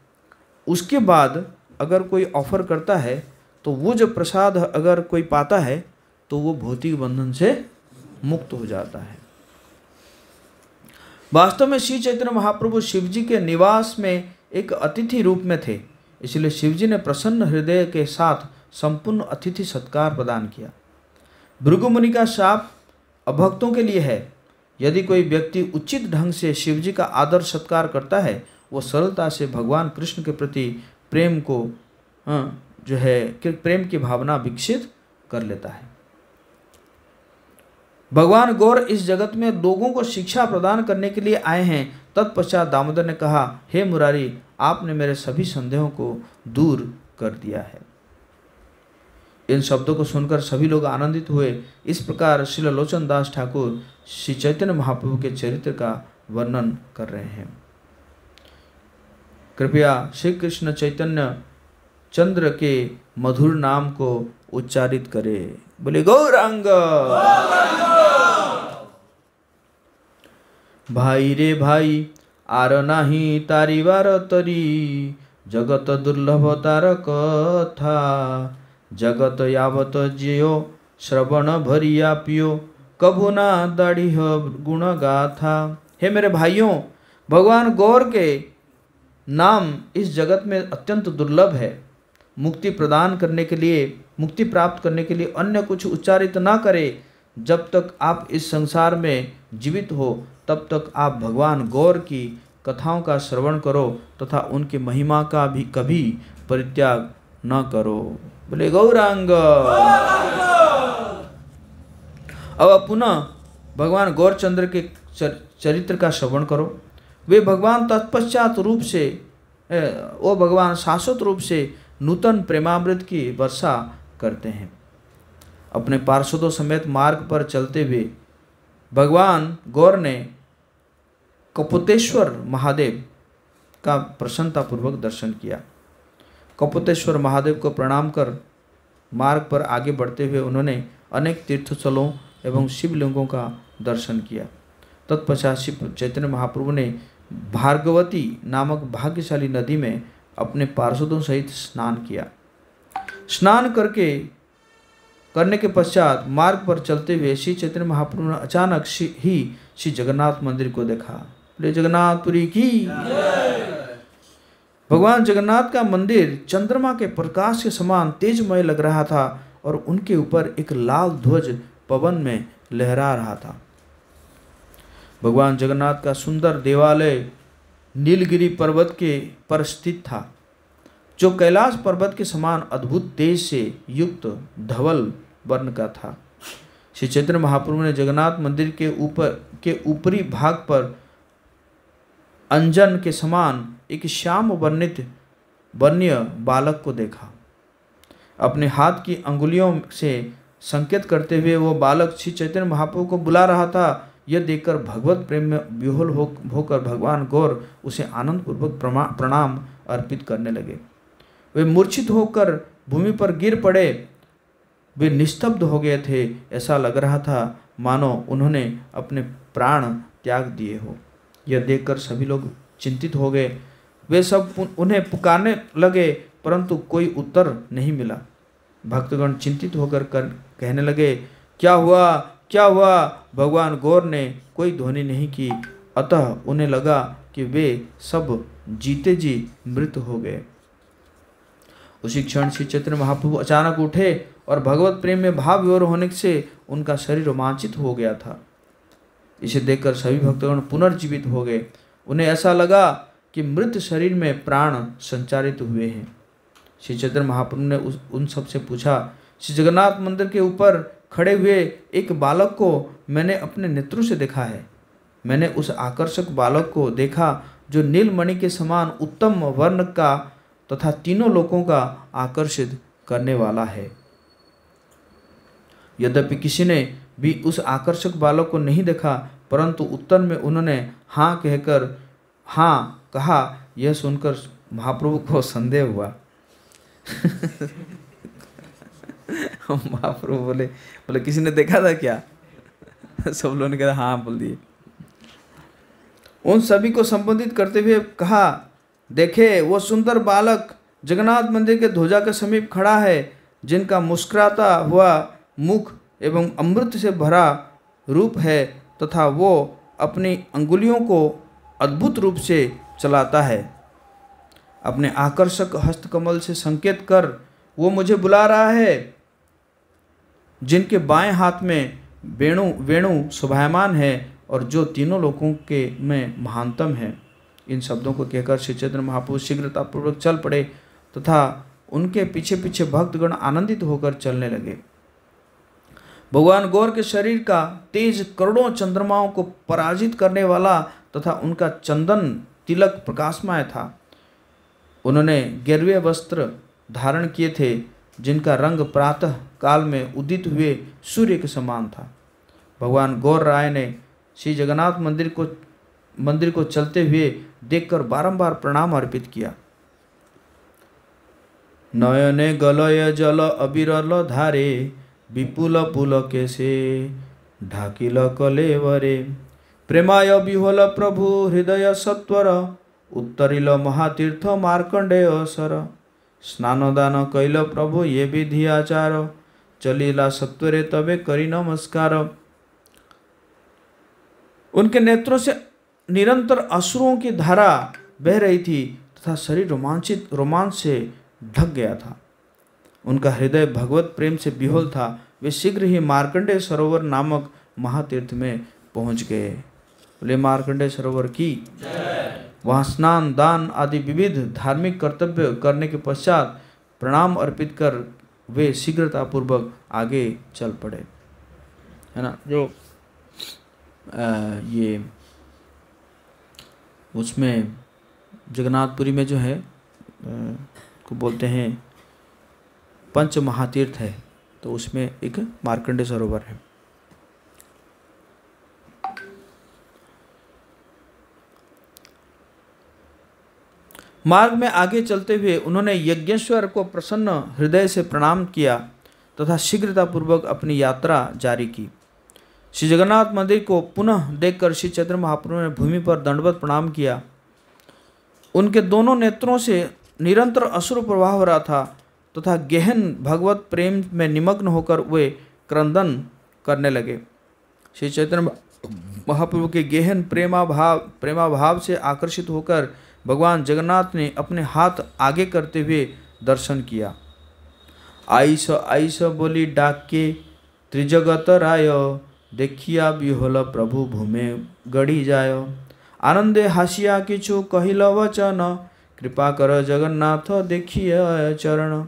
उसके बाद अगर कोई ऑफर करता है तो वो जो प्रसाद अगर कोई पाता है तो वो भौतिक बंधन से मुक्त हो जाता है। वास्तव में श्री चैतन्य महाप्रभु शिवजी के निवास में एक अतिथि रूप में थे, इसलिए शिवजी ने प्रसन्न हृदय के साथ संपूर्ण अतिथि सत्कार प्रदान किया। भृगु मुनि का शाप अभक्तों के लिए है। यदि कोई व्यक्ति उचित ढंग से शिवजी का आदर सत्कार करता है, वो सरलता से भगवान कृष्ण के प्रति प्रेम को प्रेम की भावना विकसित कर लेता है। भगवान गौर इस जगत में लोगों को शिक्षा प्रदान करने के लिए आए हैं। तत्पश्चात दामोदर ने कहा, हे मुरारी, आपने मेरे सभी संदेहों को दूर कर दिया है। इन शब्दों को सुनकर सभी लोग आनंदित हुए। इस प्रकार श्री लोचन दास ठाकुर श्री चैतन्य महाप्रभु के चरित्र का वर्णन कर रहे हैं। कृपया श्री कृष्ण चैतन्य चंद्र के मधुर नाम को उच्चारित करें। बोले गौरांग। भाई रे भाई, आर नाही तारी बार तरी, जगत दुर्लभ तार कथा, जगत यावत जियो श्रवण भरिया पियो, कभू ना दाढ़ी गुण गाथा। हे मेरे भाइयों, भगवान गौर के नाम इस जगत में अत्यंत दुर्लभ है। मुक्ति प्रदान करने के लिए, मुक्ति प्राप्त करने के लिए अन्य कुछ उच्चारित ना करे। जब तक आप इस संसार में जीवित हो तब तक आप भगवान गौर की कथाओं का श्रवण करो तथा उनकी महिमा का भी कभी परित्याग न करो। बोले गौरांग। अब पुनः भगवान गौरचंद्र के चरित्र का श्रवण करो। वे भगवान तत्पश्चात रूप से, वो भगवान शाश्वत रूप से नूतन प्रेमामृत की वर्षा करते हैं। अपने पार्षदों समेत मार्ग पर चलते हुए भगवान गौर ने कपोतेश्वर महादेव का प्रसन्नतापूर्वक दर्शन किया। कपोतेश्वर महादेव को प्रणाम कर मार्ग पर आगे बढ़ते हुए उन्होंने अनेक तीर्थस्थलों एवं शिवलिंगों का दर्शन किया। तत्पश्चात शिव चैतन्य महाप्रभु ने भार्गवती नामक भाग्यशाली नदी में अपने पार्षदों सहित स्नान किया। स्नान करने के पश्चात मार्ग पर चलते हुए श्री चैतन्य महाप्रभु ने अचानक ही श्री जगन्नाथ मंदिर को देखा। बोले जगन्नाथपुरी की। भगवान जगन्नाथ का मंदिर चंद्रमा के प्रकाश के समान तेजमय लग रहा था और उनके ऊपर एक लाल ध्वज पवन में लहरा रहा था। भगवान जगन्नाथ का सुंदर देवालय नीलगिरी पर्वत के पर स्थित था, जो कैलाश पर्वत के समान अद्भुत तेज से युक्त धवल वर्ण का था। श्री चैतन्य महाप्रभु ने जगन्नाथ मंदिर के ऊपरी भाग पर अंजन के समान एक श्याम वर्णीय बालक को देखा। अपने हाथ की अंगुलियों से संकेत करते हुए वो बालक श्री चैतन्य महाप्रभु को बुला रहा था। यह देखकर भगवत प्रेम में विह्वल होकर भगवान गौर उसे आनंद पूर्वक प्रणाम अर्पित करने लगे। वे मूर्छित होकर भूमि पर गिर पड़े। वे निस्तब्ध हो गए थे। ऐसा लग रहा था मानो उन्होंने अपने प्राण त्याग दिए हो। यह देखकर सभी लोग चिंतित हो गए। वे सब उन्हें पुकारने लगे परंतु कोई उत्तर नहीं मिला। भक्तगण चिंतित होकर कहने लगे, क्या हुआ, क्या हुआ? भगवान गौर ने कोई ध्वनि नहीं की, अतः उन्हें लगा कि वे सब जीते जी मृत हो गए। उसी क्षण श्री चैतन्य महाप्रभु अचानक उठे और भगवत प्रेम में भाव विभोर होने से उनका शरीर रोमांचित हो गया था। इसे देखकर सभी भक्तगण पुनर्जीवित हो गए। उन्हें ऐसा लगा कि मृत शरीर में प्राण संचारित हुए हैं। श्री चैतन्य महाप्रभु ने उन सब से पूछा, श्री जगन्नाथ मंदिर के ऊपर खड़े हुए एक बालक को मैंने अपने नेत्रों से देखा है। मैंने उस आकर्षक बालक को देखा जो नीलमणि के समान उत्तम वर्ण का तथा तीनों लोगों का आकर्षित करने वाला है। यद्यपि किसी ने भी उस आकर्षक बालक को नहीं देखा, परंतु उत्तर में उन्होंने हाँ कहकर हाँ कहा। यह सुनकर महाप्रभु को संदेह हुआ। महाप्रभु बोले किसी ने देखा था क्या? सब लोगों ने कहा हाँ बोल दिए। उन सभी को संबोधित करते हुए कहा, देखे वो सुंदर बालक जगन्नाथ मंदिर के ध्वजा के समीप खड़ा है, जिनका मुस्कुराता हुआ मुख एवं अमृत से भरा रूप है तथा वो अपनी अंगुलियों को अद्भुत रूप से चलाता है। अपने आकर्षक हस्तकमल से संकेत कर वो मुझे बुला रहा है। जिनके बाएं हाथ में वेणु शोभायमान है और जो तीनों लोगों के में महानतम है। इन शब्दों को कहकर श्री चैतन्य महाप्रभु शीघ्रतापूर्वक चल पड़े तथा उनके पीछे पीछे भक्तगण आनंदित होकर चलने लगे। भगवान गौर के शरीर का तेज करोड़ों चंद्रमाओं को पराजित करने वाला तथा उनका चंदन तिलक प्रकाशमय था। उन्होंने गेरुए वस्त्र धारण किए थे, जिनका रंग प्रातः काल में उदित हुए सूर्य के समान था। भगवान गौर राय ने श्री जगन्नाथ मंदिर को चलते हुए देखकर बारंबार प्रणाम अर्पित किया। नयने गलय जल अविरल धारे, विपुल पुलके से ढाकिल कलेवरे, प्रेमाय विह्वल प्रभु हृदय सत्वर, उत्तरिल महातीर्थ मार्कंडेय सर, स्नानदान कैल प्रभु ये विधि आचार, चलिला सत्वरे तबे करी नमस्कार। उनके नेत्रों से निरंतर अश्रुओं की धारा बह रही थी तथा शरीर रोमांच से ढक गया था। उनका हृदय भगवत प्रेम से विह्वल था। वे शीघ्र ही मार्कंडेय सरोवर नामक महातीर्थ में पहुंच गए। बोले मार्कंडेय सरोवर की। वहाँ स्नान, दान आदि विविध धार्मिक कर्तव्य करने के पश्चात प्रणाम अर्पित कर वे शीघ्रतापूर्वक आगे चल पड़े। है ना, जो ये उसमें जगन्नाथपुरी में जो है को बोलते हैं पंच महातीर्थ है, तो उसमें एक मार्कंडेय सरोवर है। मार्ग में आगे चलते हुए उन्होंने यज्ञेश्वर को प्रसन्न हृदय से प्रणाम किया तथा शीघ्रतापूर्वक अपनी यात्रा जारी की। श्री जगन्नाथ मंदिर को पुनः देखकर श्री चैतन्य महाप्रभु ने भूमि पर दंडवत प्रणाम किया। उनके दोनों नेत्रों से निरंतर अश्रु प्रवाह हो रहा था तथा गहन भगवत प्रेम में निमग्न होकर वे क्रंदन करने लगे। श्री चैतन्य महाप्रभु के गहन प्रेमाभाव से आकर्षित होकर भगवान जगन्नाथ ने अपने हाथ आगे करते हुए दर्शन किया। आइस आइस बोली डाके त्रिजगत राय, देखिया विहोल प्रभु भूमे गढ़ी जाय। आनंदे हासिया किछु कहिल वचन, कृपा कर जगन्नाथ देखिए चरण।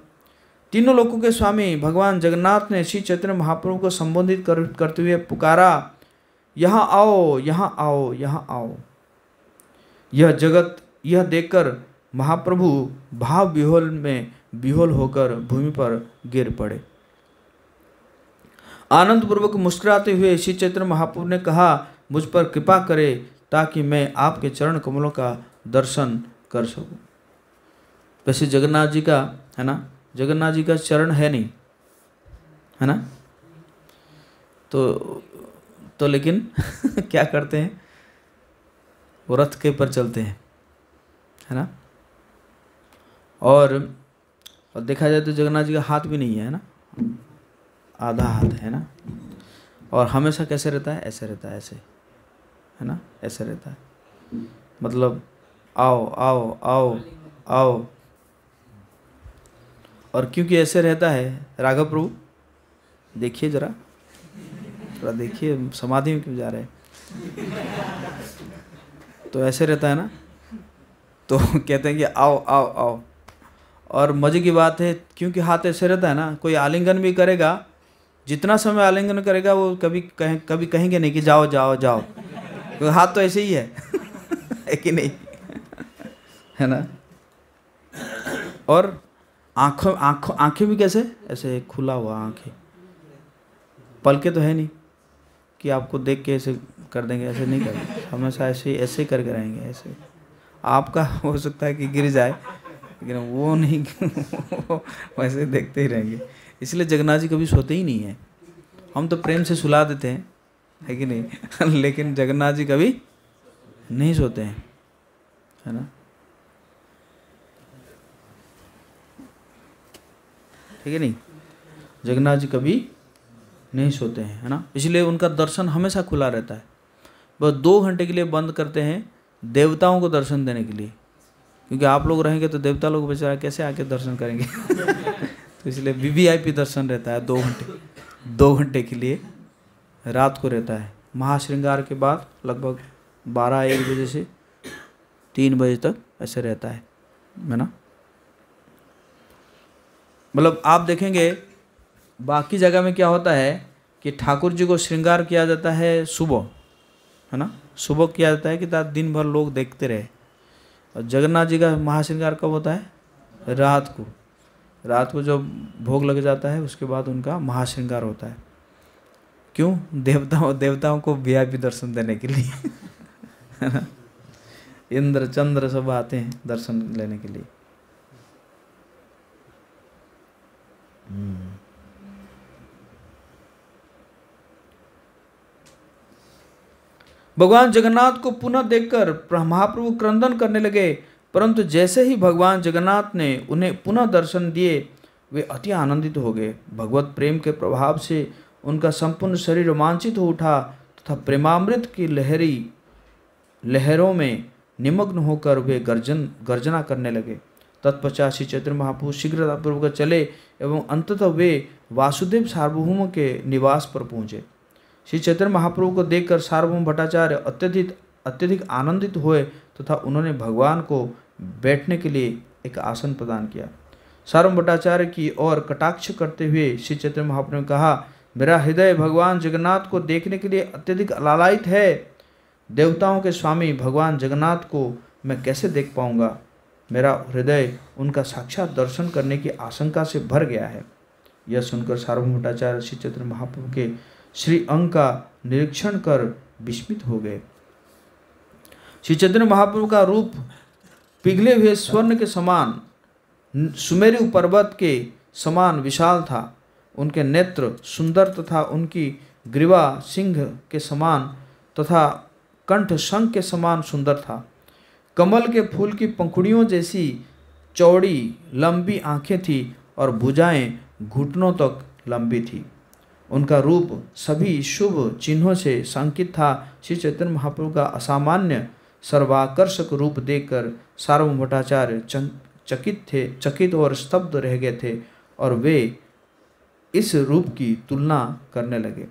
तीनों लोकों के स्वामी भगवान जगन्नाथ ने श्री चैतन्य महाप्रभु को संबोधित करते हुए पुकारा, यहाँ आओ, यहाँ आओ, यहाँ आओ। यह देखकर महाप्रभु भाव विह्वल होकर भूमि पर गिर पड़े। आनंद पूर्वक मुस्कुराते हुए श्री चैतन्य महाप्रभु ने कहा, मुझ पर कृपा करे ताकि मैं आपके चरण कमलों का दर्शन कर सकूं। वैसे जगन्नाथ जी का है ना, जगन्नाथ जी का चरण है नहीं, है ना, तो लेकिन क्या करते हैं, वो रथ के पर चलते हैं, है ना। और देखा जाए तो जगन्नाथ जी का हाथ भी नहीं है ना, आधा हाथ है ना। और हमेशा कैसे रहता है, ऐसे रहता है, ऐसे, है ना, ऐसे रहता है, मतलब आओ आओ आओ आओ। और क्योंकि ऐसे रहता है, राघव प्रभु देखिए जरा, थोड़ा देखिए समाधि में क्यों जा रहे हैं, तो ऐसे रहता है ना, तो कहते हैं कि आओ आओ आओ। और मजे की बात है, क्योंकि हाथ ऐसे रहता है ना, कोई आलिंगन भी करेगा, जितना समय आलिंगन करेगा वो कभी कहेंगे नहीं कि जाओ जाओ जाओ, क्योंकि हाथ तो ऐसे ही है कि नहीं, है ना। और आंखें भी कैसे, ऐसे खुला हुआ आंखें, पलके तो है नहीं कि आपको देख के ऐसे कर देंगे, ऐसे नहीं करेंगे, हमेशा ऐसे ही करके रहेंगे। ऐसे आपका हो सकता है कि गिर जाए, लेकिन वो नहीं वैसे देखते ही रहेंगे। इसलिए जगन्नाथ जी कभी सोते ही नहीं है। हम तो प्रेम से सुला देते हैं, है कि नहीं लेकिन जगन्नाथ जी कभी नहीं सोते हैं, है ना, ठीक है नहीं, जगन्नाथ जी कभी नहीं सोते हैं, है ना। इसलिए उनका दर्शन हमेशा खुला रहता है। बस 2 घंटे के लिए बंद करते हैं देवताओं को दर्शन देने के लिए, क्योंकि आप लोग रहेंगे तो देवता लोग बेचारा कैसे आके दर्शन करेंगे तो इसलिए VVIP दर्शन रहता है 2 घंटे के लिए, रात को रहता है। महाश्रृंगार के बाद लगभग 12-1 बजे से 3 बजे तक ऐसे रहता है ना। मतलब आप देखेंगे बाकी जगह में क्या होता है कि ठाकुर जी को श्रृंगार किया जाता है सुबह, है ना, सुबह किया जाता है कि दिन भर लोग देखते रहे। और जगन्नाथ जी का महाश्रृंगार कब होता है, रात को जब भोग लग जाता है उसके बाद उनका महाश्रृंगार होता है। क्यों, देवताओं को VIP दर्शन देने के लिए है ना, इंद्र चंद्र सब आते हैं दर्शन लेने के लिए। भगवान जगन्नाथ को पुनः देखकर महाप्रभु क्रंदन करने लगे, परंतु जैसे ही भगवान जगन्नाथ ने उन्हें पुनः दर्शन दिए वे अति आनंदित हो गए। भगवत प्रेम के प्रभाव से उनका संपूर्ण शरीर रोमांचित हो उठा तथा प्रेमामृत की लहरों में निमग्न होकर वे गर्जना करने लगे। तत्पश्चात श्री चैतन्य महाप्रभु शीघ्रतापूर्वक चले एवं अंततः वे वासुदेव सार्वभौम के निवास पर पहुँचे। श्री चैतन्य महाप्रभु को देखकर सार्वभौम भट्टाचार्य अत्यधिक आनंदित हुए तथा उन्होंने भगवान को बैठने के लिए एक आसन प्रदान किया। सार्वभौम भट्टाचार्य की ओर कटाक्ष करते हुए श्री चैतन्य महाप्रभु ने कहा, मेरा हृदय भगवान जगन्नाथ को देखने के लिए अत्यधिक लालायित है। देवताओं के स्वामी भगवान जगन्नाथ को मैं कैसे देख पाऊंगा? मेरा हृदय उनका साक्षात दर्शन करने की आशंका से भर गया है। यह सुनकर सार्वभौम भट्टाचार्य श्री चैतन्य महाप्रभु के श्री अंग का निरीक्षण कर विस्मित हो गए। श्री चैतन्य महाप्रभु का रूप पिघले हुए स्वर्ण के समान, सुमेरु पर्वत के समान विशाल था। उनके नेत्र सुंदर तथा उनकी ग्रीवा सिंह के समान तथा कंठ शंख के समान सुंदर था। कमल के फूल की पंखुड़ियों जैसी चौड़ी लंबी आंखें थी और भुजाएं घुटनों तक लंबी थी। उनका रूप सभी शुभ चिन्हों से संकित था। श्री चैतन्य महाप्रभु का असामान्य सर्वाकर्षक रूप देखकर सार्वभौम भट्टाचार्य चकित और स्तब्ध रह गए थे और वे इस रूप की तुलना करने लगे।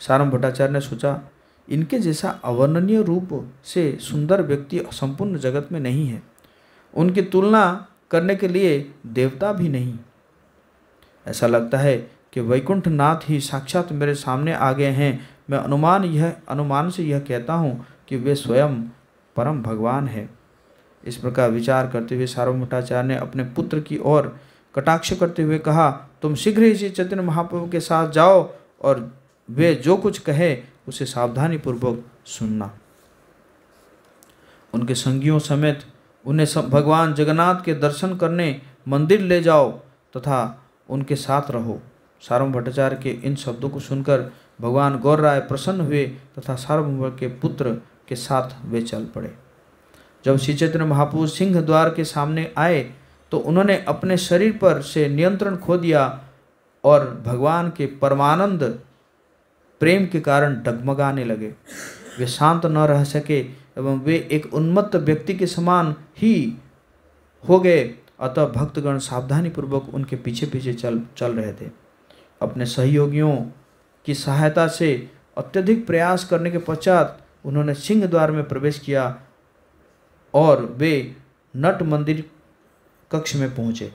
सार्वभौम भट्टाचार्य ने सोचा, इनके जैसा अवर्णनीय रूप से सुंदर व्यक्ति संपूर्ण जगत में नहीं है। उनकी तुलना करने के लिए देवता भी नहीं। ऐसा लगता है कि वैकुंठ नाथ ही साक्षात मेरे सामने आ गए हैं। मैं अनुमान से यह कहता हूँ कि वे स्वयं परम भगवान है। इस प्रकार विचार करते हुए सार्वभौम भट्टाचार्य ने अपने पुत्र की ओर कटाक्ष करते हुए कहा, तुम शीघ्र ही श्री चैतन्य महाप्रभु के साथ जाओ और वे जो कुछ कहे उसे सावधानी पूर्वक सुनना। उनके संगियों समेत उन्हें भगवान जगन्नाथ के दर्शन करने मंदिर ले जाओ तथा उनके साथ रहो। सार्वभौम भट्टाचार्य के इन शब्दों को सुनकर भगवान गौर राय प्रसन्न हुए तथा सार्वभौम के पुत्र के साथ वे चल पड़े। जब श्री चैतन्य महाप्रभु सिंह द्वार के सामने आए तो उन्होंने अपने शरीर पर से नियंत्रण खो दिया और भगवान के परमानंद प्रेम के कारण डगमगाने लगे। वे शांत न रह सके एवं वे एक उन्मत्त व्यक्ति के समान ही हो गए। अतः भक्तगण सावधानी पूर्वक उनके पीछे पीछे चल रहे थे। अपने सहयोगियों की सहायता से अत्यधिक प्रयास करने के पश्चात उन्होंने सिंह द्वार में प्रवेश किया और वे नट मंदिर कक्ष में पहुँचे।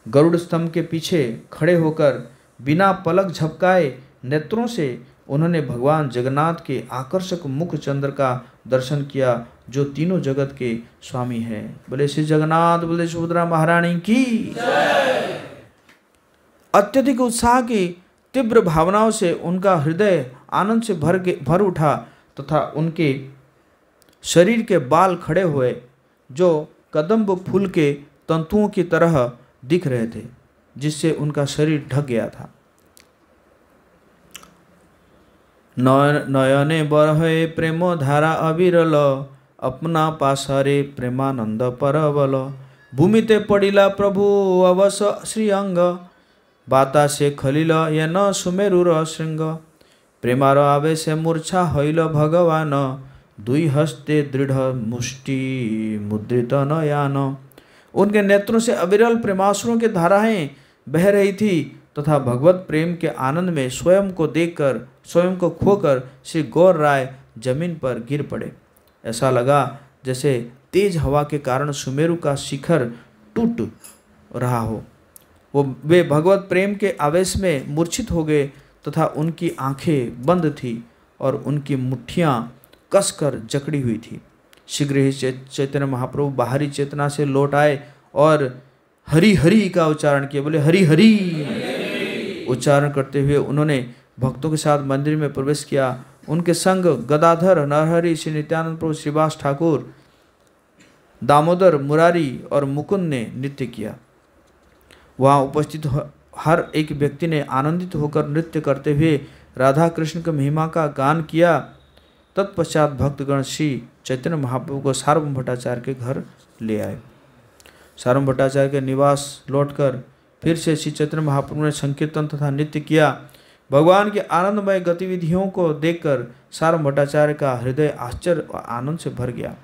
गरुड़ स्तंभ के पीछे खड़े होकर बिना पलक झपकाए नेत्रों से उन्होंने भगवान जगन्नाथ के आकर्षक मुख चंद्र का दर्शन किया, जो तीनों जगत के स्वामी हैं। बोले श्री जगन्नाथ, बोले सुभद्रा महारानी की। अत्यधिक उत्साह की तीव्र भावनाओं से उनका हृदय आनंद से भर उठा तथा उनके शरीर के बाल खड़े हुए, जो कदम्ब फूल के तंतुओं की तरह दिख रहे थे, जिससे उनका शरीर ढक गया था। नयने बरहे प्रेमो धारा अविरल, अपना पासरे प्रेमानंद परबल। भूमिते पड़िला प्रभु अवस श्रीअंग, बातासे खलिल ये न सुमेरुर श्रृंग। प्रेमार आवेश मूर्छा हईल भगवान, दुई हस्ते दृढ़ मुष्टि मुद्रित नयान। उनके नेत्रों से अविरल प्रेमाश्रुओं की धाराएं बह रही थी तथा भगवत प्रेम के आनंद में स्वयं को खोकर श्री गौर राय जमीन पर गिर पड़े। ऐसा लगा जैसे तेज हवा के कारण सुमेरु का शिखर टूट रहा हो। वे भगवत प्रेम के आवेश में मूर्छित हो गए तथा उनकी आंखें बंद थी और उनकी मुट्ठियां कसकर जकड़ी हुई थी। शीघ्र ही चैतन्य महाप्रभु बाहरी चेतना से लौट आए और हरि हरि का उच्चारण किया। बोले हरि हरि उच्चारण करते हुए उन्होंने भक्तों के साथ मंदिर में प्रवेश किया। उनके संग गदाधर, नरहरि, श्री नित्यानंद प्रभु, श्रीवास ठाकुर, दामोदर, मुरारी और मुकुंद ने नृत्य किया। वहाँ उपस्थित हर एक व्यक्ति ने आनंदित होकर नृत्य करते हुए राधा कृष्ण की महिमा का गान किया। तत्पश्चात भक्तगण श्री चैतन्य महाप्रभु को सार्वभौम भट्टाचार्य के घर ले आए। सार्वभौम भट्टाचार्य के निवास लौटकर फिर से श्री चैतन्य महाप्रभु ने संकीर्तन तथा नृत्य किया। भगवान के आनंदमय गतिविधियों को देखकर सार्वभौम भट्टाचार्य का हृदय आश्चर्य और आनंद से भर गया।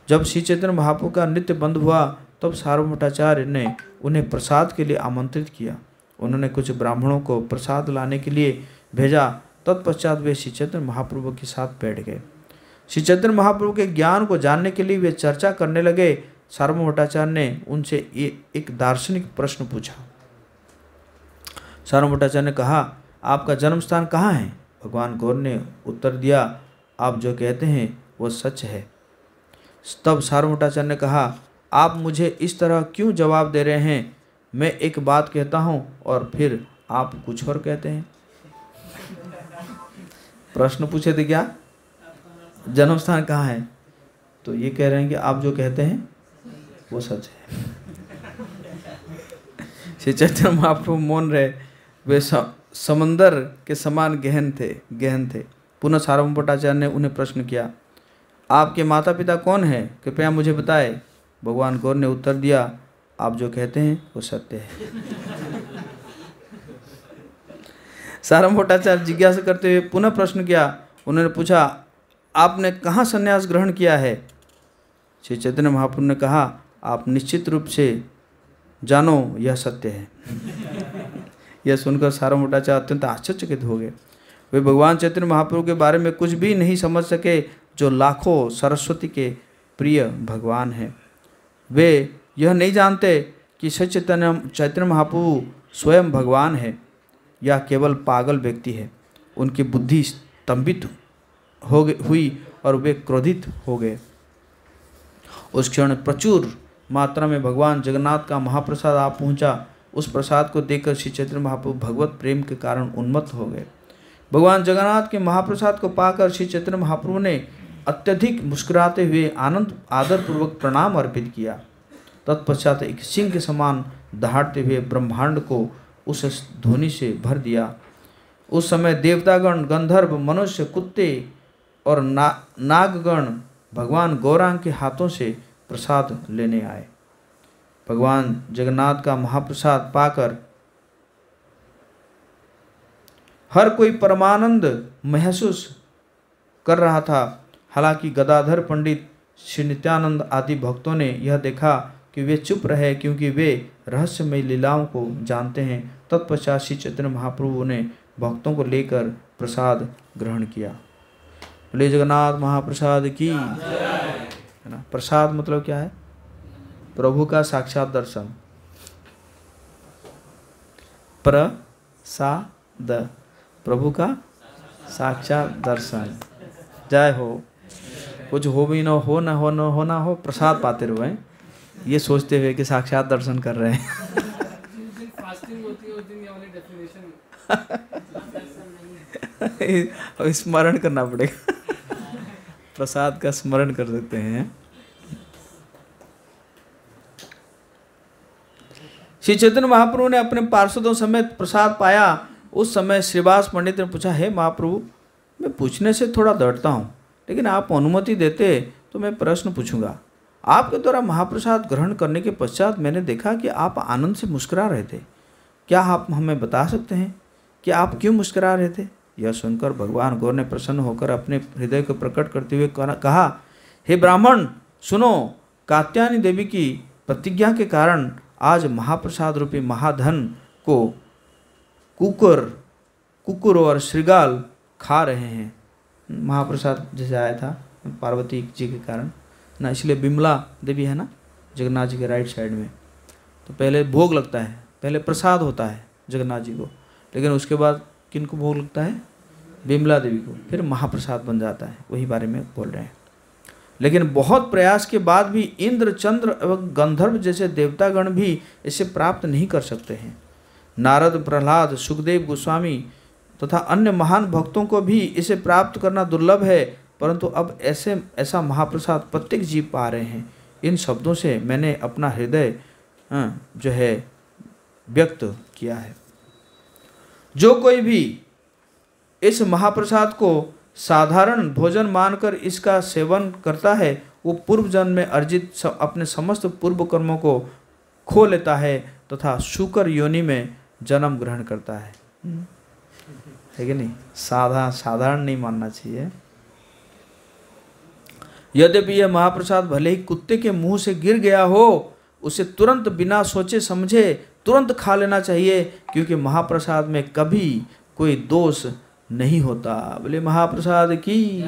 जब श्री चैतन्य महाप्रभु का नृत्य बंद हुआ तब सार्वभौमाचार्य ने उन्हें प्रसाद के लिए आमंत्रित किया। उन्होंने कुछ ब्राह्मणों को प्रसाद लाने के लिए भेजा। तत्पश्चात वे श्री चैतन्य महाप्रभु के साथ बैठ गए। श्री चैतन्य महाप्रभु के ज्ञान को जानने के लिए वे चर्चा करने लगे। सार्वभौमाचार्य ने उनसे एक दार्शनिक प्रश्न पूछा। सार्वभौमाचार्य ने कहा, आपका जन्म स्थान कहाँ है? भगवान गौर ने उत्तर दिया, आप जो कहते हैं वो सच है। तब सार्वभौमाचार्य ने कहा, आप मुझे इस तरह क्यों जवाब दे रहे हैं? मैं एक बात कहता हूँ और फिर आप कुछ और कहते हैं। प्रश्न पूछे थे क्या? जन्म स्थान कहाँ है? तो ये कह रहे हैं कि आप जो कहते हैं वो सच है। श्री चैतन्य महाप्रभु मौन रहे। वे समंदर के समान गहन थे। पुनः सार्वभौमाचार्य ने उन्हें प्रश्न किया, आपके माता पिता कौन है? कृपया मुझे बताएं। भगवान गौर ने उत्तर दिया, आप जो कहते हैं वो सत्य है। सार्वभौमाचार्य जिज्ञासा करते हुए पुनः प्रश्न किया। उन्होंने पूछा, आपने कहाँ संन्यास ग्रहण किया है? श्री चैतन्य महाप्रभु ने कहा, आप निश्चित रूप से जानो यह सत्य है। यह सुनकर सार्वभौमाचार्य अत्यंत आश्चर्यचकित हो गए। वे भगवान चैतन्य महाप्रभु के बारे में कुछ भी नहीं समझ सके, जो लाखों सरस्वती के प्रिय भगवान हैं। वे यह नहीं जानते कि श्री चैतन्य महाप्रभु स्वयं भगवान है या केवल पागल व्यक्ति है। उनकी बुद्धि स्तंभित हुई और वे क्रोधित हो गए। उस क्षण प्रचुर मात्रा में भगवान जगन्नाथ का महाप्रसाद आ पहुंचा। उस प्रसाद को देखकर श्री चैतन्य महाप्रभु भगवत प्रेम के कारण उन्मत्त हो गए। भगवान जगन्नाथ के महाप्रसाद को पाकर श्री चैतन्य महाप्रभु ने अत्यधिक मुस्कुराते हुए आदरपूर्वक प्रणाम अर्पित किया। तत्पश्चात एक सिंह के समान दहाड़ते हुए ब्रह्मांड को उस ध्वनि से भर दिया। उस समय देवतागण, गंधर्व, मनुष्य, कुत्ते और नागगण भगवान गौरांग के हाथों से प्रसाद लेने आए। भगवान जगन्नाथ का महाप्रसाद पाकर हर कोई परमानंद महसूस कर रहा था। हालांकि गदाधर पंडित, श्री नित्यानंद आदि भक्तों ने यह देखा कि वे चुप रहे, क्योंकि वे रहस्यमय लीलाओं को जानते हैं। तत्पश्चात श्री चैतन्य महाप्रभु ने भक्तों को लेकर प्रसाद ग्रहण किया। बोले जगन्नाथ महाप्रसाद की, है ना। प्रसाद मतलब क्या है? प्रभु का साक्षात दर्शन। प्रसाद, प्रभु का साक्षात दर्शन। जय हो। कुछ हो भी ना हो, ना हो, ना हो, प्रसाद पाते रहो, ये सोचते हुए कि साक्षात दर्शन कर रहे हैं। स्मरण करना पड़ेगा। प्रसाद का स्मरण कर सकते हैं। श्री चैतन्य महाप्रभु ने अपने पार्षदों समेत प्रसाद पाया। उस समय श्रीवास पंडित ने पूछा, हे महाप्रभु, मैं पूछने से थोड़ा डरता हूँ, लेकिन आप अनुमति देते तो मैं प्रश्न पूछूंगा। आपके द्वारा महाप्रसाद ग्रहण करने के पश्चात मैंने देखा कि आप आनंद से मुस्कुरा रहे थे। क्या आप हमें बता सकते हैं कि आप क्यों मुस्कुरा रहे थे? यह सुनकर भगवान गौर ने प्रसन्न होकर अपने हृदय को प्रकट करते हुए कहा, हे ब्राह्मण सुनो, कात्यायनी देवी की प्रतिज्ञा के कारण आज महाप्रसाद रूपी महाधन को कुकुर और श्रृगाल खा रहे हैं। महाप्रसाद जैसे आया था पार्वती जी के कारण ना, इसलिए बिमला देवी है ना जगन्नाथ जी के राइट साइड में। तो पहले भोग लगता है, पहले प्रसाद होता है जगन्नाथ जी को, लेकिन उसके बाद किन को भोग लगता है? बिमला देवी को, फिर महाप्रसाद बन जाता है। वही बारे में बोल रहे हैं। लेकिन बहुत प्रयास के बाद भी इंद्र, चंद्र एवं गंधर्व जैसे देवतागण भी इसे प्राप्त नहीं कर सकते हैं। नारद, प्रहलाद, सुखदेव गोस्वामी तथा अन्य महान भक्तों को भी इसे प्राप्त करना दुर्लभ है, परंतु अब ऐसा महाप्रसाद प्रत्येक जीव पा रहे हैं। इन शब्दों से मैंने अपना हृदय जो है व्यक्त किया है। जो कोई भी इस महाप्रसाद को साधारण भोजन मानकर इसका सेवन करता है, वो पूर्व जन्म में अर्जित अपने समस्त पूर्व कर्मों को खो लेता है तथा शुकर योनि में जन्म ग्रहण करता है कि नहीं? साधारण नहीं मानना चाहिए। यद्यपि यह महाप्रसाद भले ही कुत्ते के मुंह से गिर गया हो, उसे तुरंत बिना सोचे समझे तुरंत खा लेना चाहिए, क्योंकि महाप्रसाद में कभी कोई दोष नहीं होता। बोले महाप्रसाद की।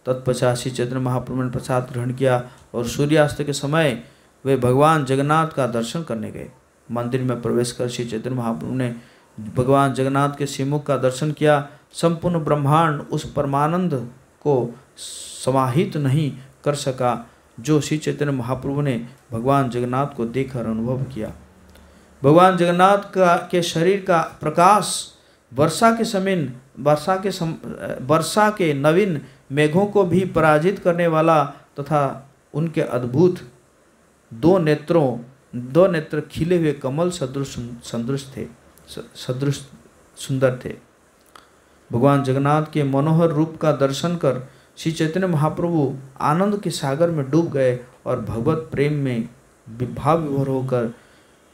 तत्पश्चात श्री चैतन्य महाप्रभु ने प्रसाद ग्रहण किया और सूर्यास्त के समय वे भगवान जगन्नाथ का दर्शन करने गए। मंदिर में प्रवेश कर श्री चैतन्य महाप्रभु ने भगवान जगन्नाथ के श्रीमुख का दर्शन किया। संपूर्ण ब्रह्मांड उस परमानंद को समाहित नहीं कर सका जो श्री चैतन्य महाप्रभु ने भगवान जगन्नाथ को देखकर अनुभव किया। भगवान जगन्नाथ के शरीर का प्रकाश वर्षा के नवीन मेघों को भी पराजित करने वाला तथा उनके अद्भुत दो नेत्र खिले हुए कमल सदृश सुंदर थे। भगवान जगन्नाथ के मनोहर रूप का दर्शन कर श्री चैतन्य महाप्रभु आनंद के सागर में डूब गए और भगवत प्रेम में भाव विभोर होकर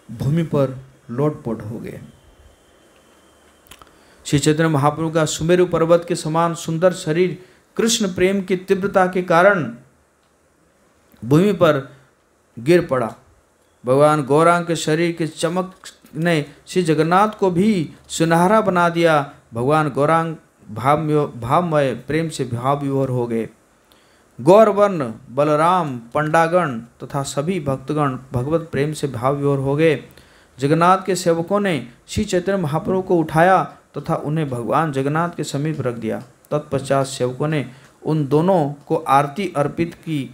भूमि पर लोटपोट हो गए। श्री चैतन्य महाप्रभु का सुमेरु पर्वत के समान सुंदर शरीर कृष्ण प्रेम की तीव्रता के कारण भूमि पर गिर पड़ा। भगवान गौरांग के शरीर के चमक ने श्री जगन्नाथ को भी सुनहरा बना दिया। भगवान गौरांग भावमय प्रेम से भाव विभोर हो गए। गौरवर्ण बलराम पंडागण तथा सभी भक्तगण भगवत प्रेम से भाव विभोर हो गए। जगन्नाथ के सेवकों ने श्री चैतन्य महाप्रभु को उठाया तथा उन्हें भगवान जगन्नाथ के समीप रख दिया। तत्पश्चात सेवकों ने उन दोनों को आरती अर्पित की।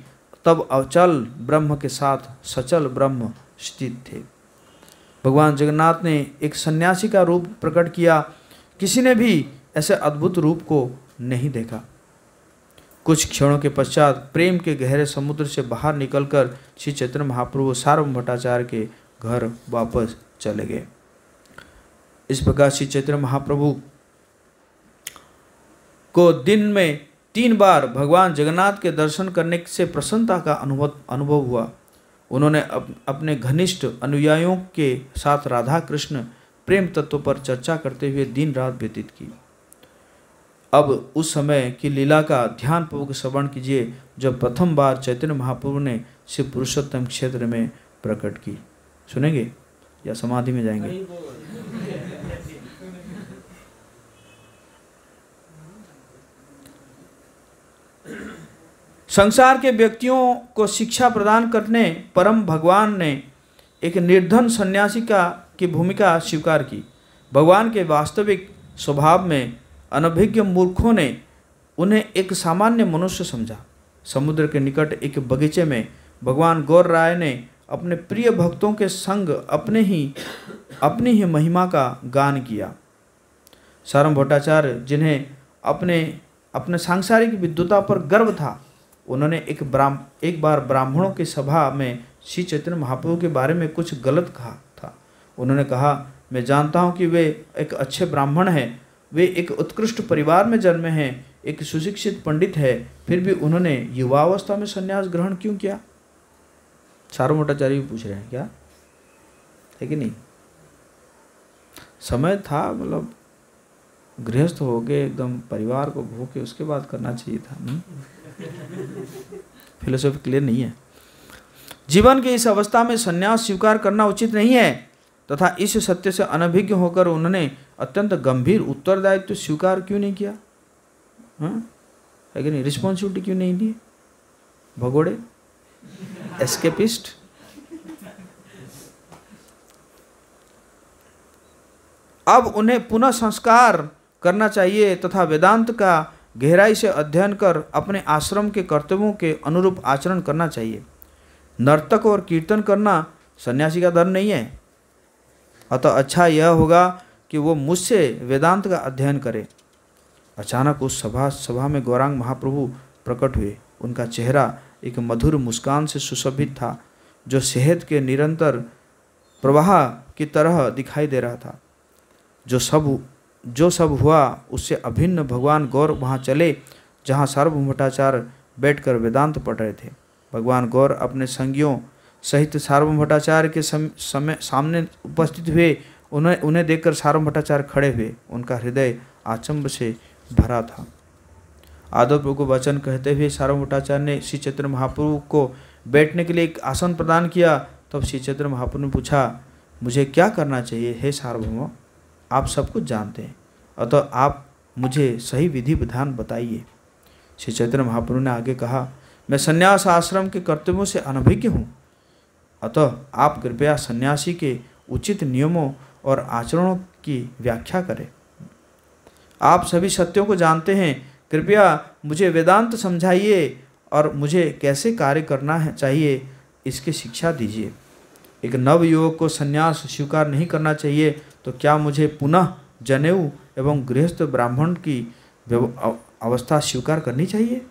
तब अचल ब्रह्म के साथ सचल ब्रह्म स्थित थे। भगवान जगन्नाथ ने एक सन्यासी का रूप प्रकट किया। किसी ने भी ऐसे अद्भुत रूप को नहीं देखा। कुछ क्षणों के पश्चात प्रेम के गहरे समुद्र से बाहर निकलकर श्री चैतन्य महाप्रभु सार्वभौम भट्टाचार्य के घर वापस चले गए। इस प्रकार श्री चैतन्य महाप्रभु को दिन में 3 बार भगवान जगन्नाथ के दर्शन करने से प्रसन्नता का अनुभव हुआ। उन्होंने अपने घनिष्ठ अनुयायियों के साथ राधा कृष्ण प्रेम तत्व पर चर्चा करते हुए दिन रात व्यतीत की। अब उस समय की लीला का ध्यानपूर्वक श्रवण कीजिए जब प्रथम बार चैतन्य महाप्रभु ने शिव पुरुषोत्तम क्षेत्र में प्रकट की। सुनेंगे या समाधि में जाएंगे? संसार के व्यक्तियों को शिक्षा प्रदान करने परम भगवान ने एक निर्धन सन्यासी की भूमिका स्वीकार की। भगवान के वास्तविक स्वभाव में अनभिज्ञ मूर्खों ने उन्हें एक सामान्य मनुष्य समझा। समुद्र के निकट एक बगीचे में भगवान गौर राय ने अपने प्रिय भक्तों के संग अपनी ही महिमा का गान किया। सार्वभौम भट्टाचार्य जिन्हें अपने सांसारिक विद्वता पर गर्व था, उन्होंने एक बार ब्राह्मणों की सभा में श्री चैतन्य महाप्रभु के बारे में कुछ गलत कहा था। उन्होंने कहा, मैं जानता हूँ कि वे एक अच्छे ब्राह्मण हैं, वे एक उत्कृष्ट परिवार में जन्मे हैं, एक सुशिक्षित पंडित है, फिर भी उन्होंने युवावस्था में संन्यास ग्रहण क्यों किया? सार्वभौम भट्टाचार्य भी पूछ रहे हैं, क्या है कि नहीं? समय था, मतलब गृहस्थ हो गए, एकदम परिवार को भोग के उसके बाद करना चाहिए था। फिलोसॉफी क्लियर नहीं है। जीवन के इस अवस्था में संन्यास स्वीकार करना उचित नहीं है तथा इस सत्य से अनभिज्ञ होकर उन्होंने अत्यंत गंभीर उत्तरदायित्व स्वीकार क्यों नहीं किया? है कि नहीं? रिस्पॉन्सिबिलिटी क्यों नहीं ली? भगोड़े, एस्केपिस्ट। अब उन्हें पुनः संस्कार करना चाहिए तथा वेदांत का गहराई से अध्ययन कर अपने आश्रम के कर्तव्यों के अनुरूप आचरण करना चाहिए। नर्तक और कीर्तन करना सन्यासी का धर्म नहीं है। अतः अच्छा यह होगा कि वो मुझसे वेदांत का अध्ययन करे। अचानक उस सभा में गौरांग महाप्रभु प्रकट हुए। उनका चेहरा एक मधुर मुस्कान से सुशोभित था जो शहद के निरंतर प्रवाह की तरह दिखाई दे रहा था। जो सब हुआ उससे अभिन्न भगवान गौर वहाँ चले जहाँ सार्वभौम भट्टाचार्य बैठकर वेदांत पढ़ रहे थे। भगवान गौर अपने संगियों सहित सार्वभौम भट्टाचार्य के सामने उपस्थित हुए। उन्हें देखकर सार्वभौम भट्टाचार्य खड़े हुए। उनका हृदय आचंब से भरा था। आदरपूर्वक वचन कहते हुए सार्वभौम भट्टाचार्य ने श्री चैतन्य महाप्रभु को बैठने के लिए एक आसन प्रदान किया। तब श्री चैतन्य महाप्रभु ने पूछा, मुझे क्या करना चाहिए हे सार्वभौम, आप सब कुछ जानते हैं, अतः आप मुझे सही विधि विधान बताइए। श्री चैतन्य महाप्रभु ने आगे कहा, मैं संन्यास आश्रम के कर्तव्यों से अनभिज्ञ हूँ, अतः आप कृपया सन्यासी के उचित नियमों और आचरणों की व्याख्या करें। आप सभी सत्यों को जानते हैं, कृपया मुझे वेदांत समझाइए और मुझे कैसे कार्य करना है चाहिए इसकी शिक्षा दीजिए। एक नव युवक को संन्यास स्वीकार नहीं करना चाहिए, तो क्या मुझे पुनः जनेऊ एवं गृहस्थ ब्राह्मण की अवस्था स्वीकार करनी चाहिए?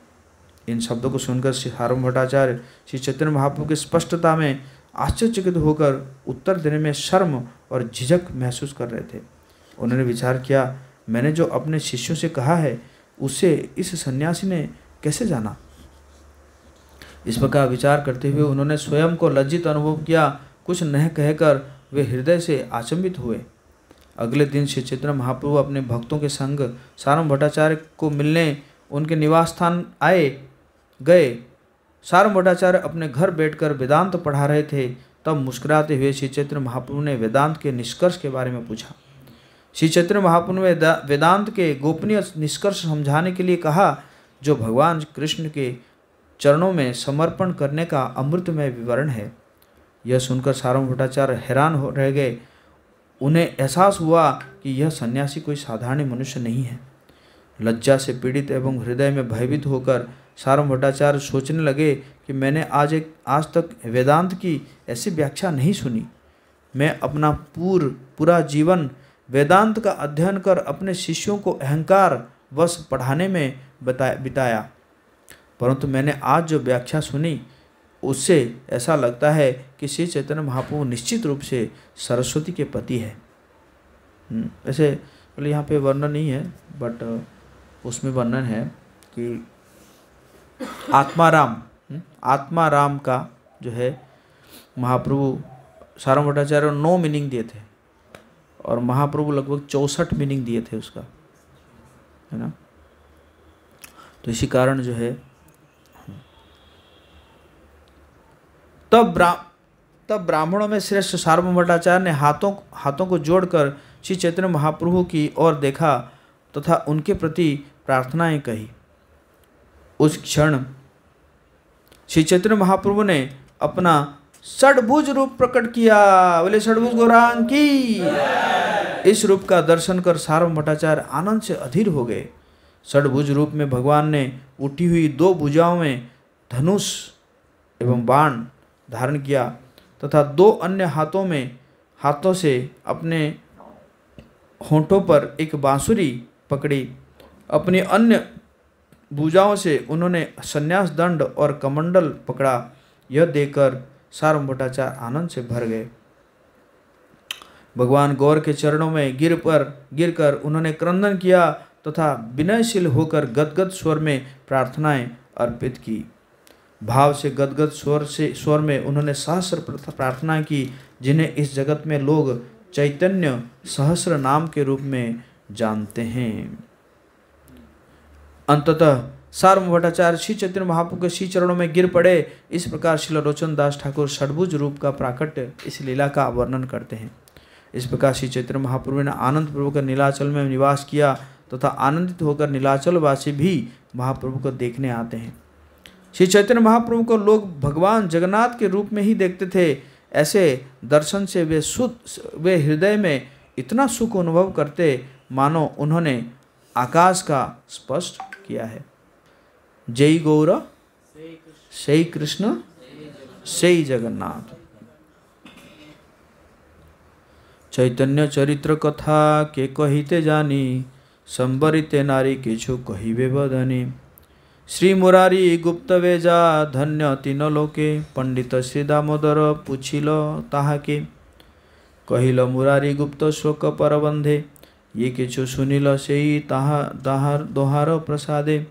इन शब्दों को सुनकर श्री सार्वभौम भट्टाचार्य श्री चैतन्य महाप्रभु की स्पष्टता में आश्चर्यचकित होकर उत्तर देने में शर्म और झिझक महसूस कर रहे थे। उन्होंने विचार किया, मैंने जो अपने शिष्यों से कहा है उसे इस सन्यासी ने कैसे जाना? इस प्रकार विचार करते हुए उन्होंने स्वयं को लज्जित अनुभव किया। कुछ न कहकर वे हृदय से आचंबित हुए। अगले दिन श्री चैतन्य महाप्रभु अपने भक्तों के संग सार्वभौम भट्टाचार्य को मिलने उनके निवास स्थान गए। सार्वभौम भट्टाचार्य अपने घर बैठकर वेदांत पढ़ा रहे थे। तब मुस्कुराते हुए श्री चैतन्य महाप्रभु ने वेदांत के निष्कर्ष के बारे में पूछा। श्री चैतन्य महाप्रभु ने वेदांत के गोपनीय निष्कर्ष समझाने के लिए कहा, जो भगवान कृष्ण के चरणों में समर्पण करने का अमृतमय विवरण है। यह सुनकर सार्वभौम भट्टाचार्य हैरान हो रह गए। उन्हें एहसास हुआ कि यह सन्यासी कोई साधारण मनुष्य नहीं है। लज्जा से पीड़ित एवं हृदय में भयभीत होकर सार्वभौम भट्टाचार्य सोचने लगे कि मैंने आज तक वेदांत की ऐसी व्याख्या नहीं सुनी। मैं अपना पूरा जीवन वेदांत का अध्ययन कर अपने शिष्यों को अहंकार वश पढ़ाने में बिताया, परंतु मैंने आज जो व्याख्या सुनी उससे ऐसा लगता है कि श्री चैतन्य महाप्रभु निश्चित रूप से सरस्वती के पति है। वैसे मतलब यहाँ पे वर्णन नहीं है, बट उसमें वर्णन है कि आत्माराम का जो है महाप्रभु सार्वभौम भट्टाचार्य 9 मीनिंग दिए थे और महाप्रभु लगभग 64 मीनिंग दिए थे उसका, है ना। तो इसी कारण जो है तब ब्राह्मणों में श्रेष्ठ सार्वभौम भट्टाचार्य ने हाथों को जोड़कर श्री चैतन्य महाप्रभु की ओर देखा तथा उनके प्रति प्रार्थनाएं कही। उस क्षण श्री चैतन्य महाप्रभु ने अपना षड्भुज रूप प्रकट किया। बोले षड्भुज गौरांग की। इस रूप का दर्शन कर सार्वभौम भट्टाचार्य आनंद से अधीर हो गए। षड्भुज रूप में भगवान ने उठी हुई 2 भुजाओं में धनुष एवं बाण धारण किया तथा 2 अन्य हाथों से अपने होंठों पर एक बांसुरी पकड़ी। अपनी अन्य भुजाओं से उन्होंने संन्यास दंड और कमंडल पकड़ा। यह देखकर सार्वभौम भट्टाचार्य आनंद से भर गए। भगवान गौर के चरणों में गिरकर उन्होंने क्रंदन किया तथा विनयशील होकर गदगद स्वर में प्रार्थनाएं अर्पित की। भाव से गदगद स्वर में उन्होंने सहस्र प्रार्थना की, जिन्हें इस जगत में लोग चैतन्य सहस्र नाम के रूप में जानते हैं। अंततः सार्वभौम भट्टाचार्य श्री चैतन्य महाप्रभु के श्री चरणों में गिर पड़े। इस प्रकार श्रील लोचन दास ठाकुर षड्भुज रूप का प्राकट्य इस लीला का वर्णन करते हैं। इस प्रकार श्री चैतन्य महाप्रभु ने आनंद पूर्वक नीलाचल में निवास किया तथा आनंदित होकर नीलाचल वासी भी महाप्रभु को देखने आते हैं। श्री चैतन्य महाप्रभु को लोग भगवान जगन्नाथ के रूप में ही देखते थे। ऐसे दर्शन से वे हृदय में इतना सुख अनुभव करते मानो उन्होंने आकाश का स्पर्श किया है। जय गौर सई कृष्ण सई जगन्नाथ। चैतन्य चरित्र कथा के कहिते जानी, संबरिते नारी किछु कहिबे बदनी। श्री मुरारी गुप्त वेजा धन्य तीन लोके, पंडित श्री दामोदर पूछिल ताहाके। कहिल मुरारी गुप्त शोक परबंधे, ये किछु सुनिल सेई ताहार दोहार प्रसादे।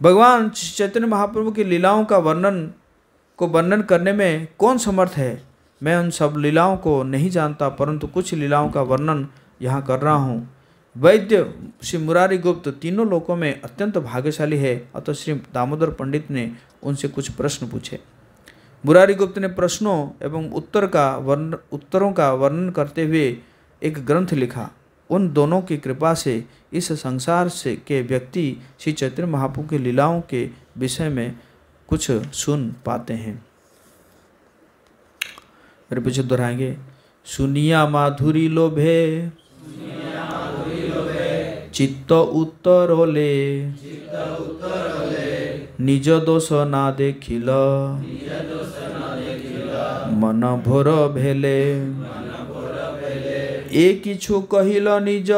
भगवान चैतन्य महाप्रभु की लीलाओं का वर्णन करने में कौन समर्थ है? मैं उन सब लीलाओं को नहीं जानता, परंतु कुछ लीलाओं का वर्णन यहाँ कर रहा हूँ। वैद्य श्री मुरारी गुप्त तीनों लोकों में अत्यंत भाग्यशाली है। अतः श्री दामोदर पंडित ने उनसे कुछ प्रश्न पूछे। मुरारी गुप्त ने प्रश्नों एवं उत्तरों का वर्णन करते हुए एक ग्रंथ लिखा। उन दोनों की कृपा से इस संसार से के व्यक्ति श्री चैतन्य महाप्रभु की लीलाओं के विषय में कुछ सुन पाते हैं। मेरे पीछे दोहराएंगे। सुनिया माधुरी लोभे चित्त उत्तरोले निज दोष ना देखिल मन भोर भेले एक किछु कहिल निज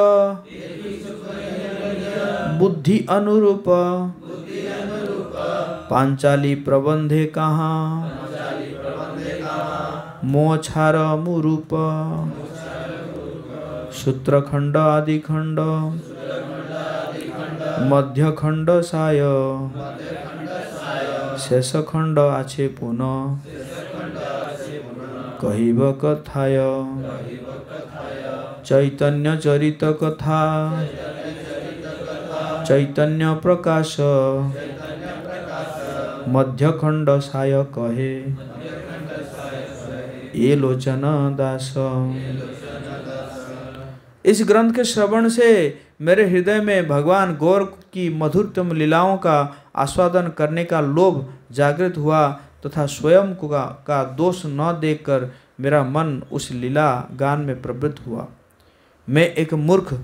बुद्धि अनुरूप पांचाली प्रबंधे कहाँ मोछार मुरूप सूत्रखंड आदि खंड मध्य खंड साय शेष खंड आछे पुनः कहिब कथाय चैतन्य चरित कथा चैतन्य प्रकाश मध्य खंड साय कहे ये लोचन दास। इस ग्रंथ के श्रवण से मेरे हृदय में भगवान गौर की मधुरतम लीलाओं का आस्वादन करने का लोभ जागृत हुआ तथा स्वयं का दोष न देखकर मेरा मन उस लीला गान में प्रवृत्त हुआ। मैं एक मूर्ख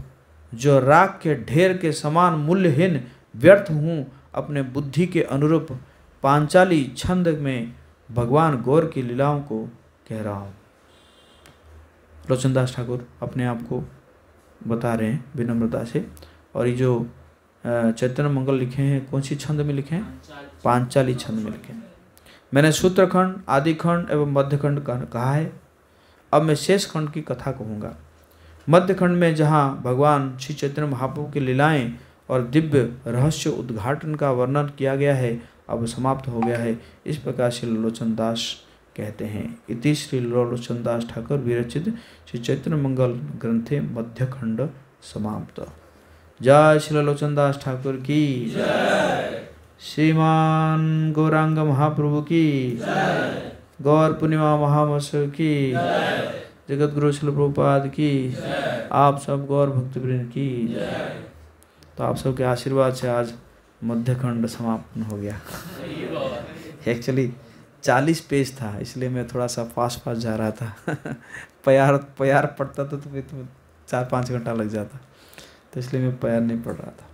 जो राख के ढेर के समान मूल्यहीन व्यर्थ हूँ, अपने बुद्धि के अनुरूप पांचाली छंद में भगवान गौर की लीलाओं को कह रहा हूँ। लोचनदास ठाकुर अपने आप को बता रहे हैं विनम्रता से। और ये जो चैतन्य मंगल लिखे हैं कौन सी छंद में लिखे हैं? पांचाली छंद में लिखे हैं। मैंने सूत्रखंड, आदिखंड एवं मध्यखंड कहा है। अब मैं शेष खंड की कथा कहूँगा। मध्यखंड में जहाँ भगवान श्री चैतन्य महाप्रभु की लीलाएं और दिव्य रहस्य उद्घाटन का वर्णन किया गया है, अब समाप्त हो गया है। इस प्रकार श्री लोचनदास कहते हैं। इति श्री लोचनदास ठाकुर विरचित श्री चैतन्य मंगल ग्रंथे मध्यखंड समाप्त। जय श्री लोचनदास ठाकुर की जय। श्रीमान गौरांग महाप्रभु की जय। गौर पूर्णिमा महामहोत्सव की जय। जगत गुरु श्रील प्रभुपाद की जय। आप सब गौर भक्तवृंद की जय। तो आप सबके आशीर्वाद से आज मध्यखंड समापन हो गया। एक्चुअली 40 पेज था, इसलिए मैं थोड़ा सा फास्ट जा रहा था। प्यार पढ़ता था तो फिर 4-5 घंटा लग जाता, तो इसलिए मैं प्यार नहीं पढ़ रहा था।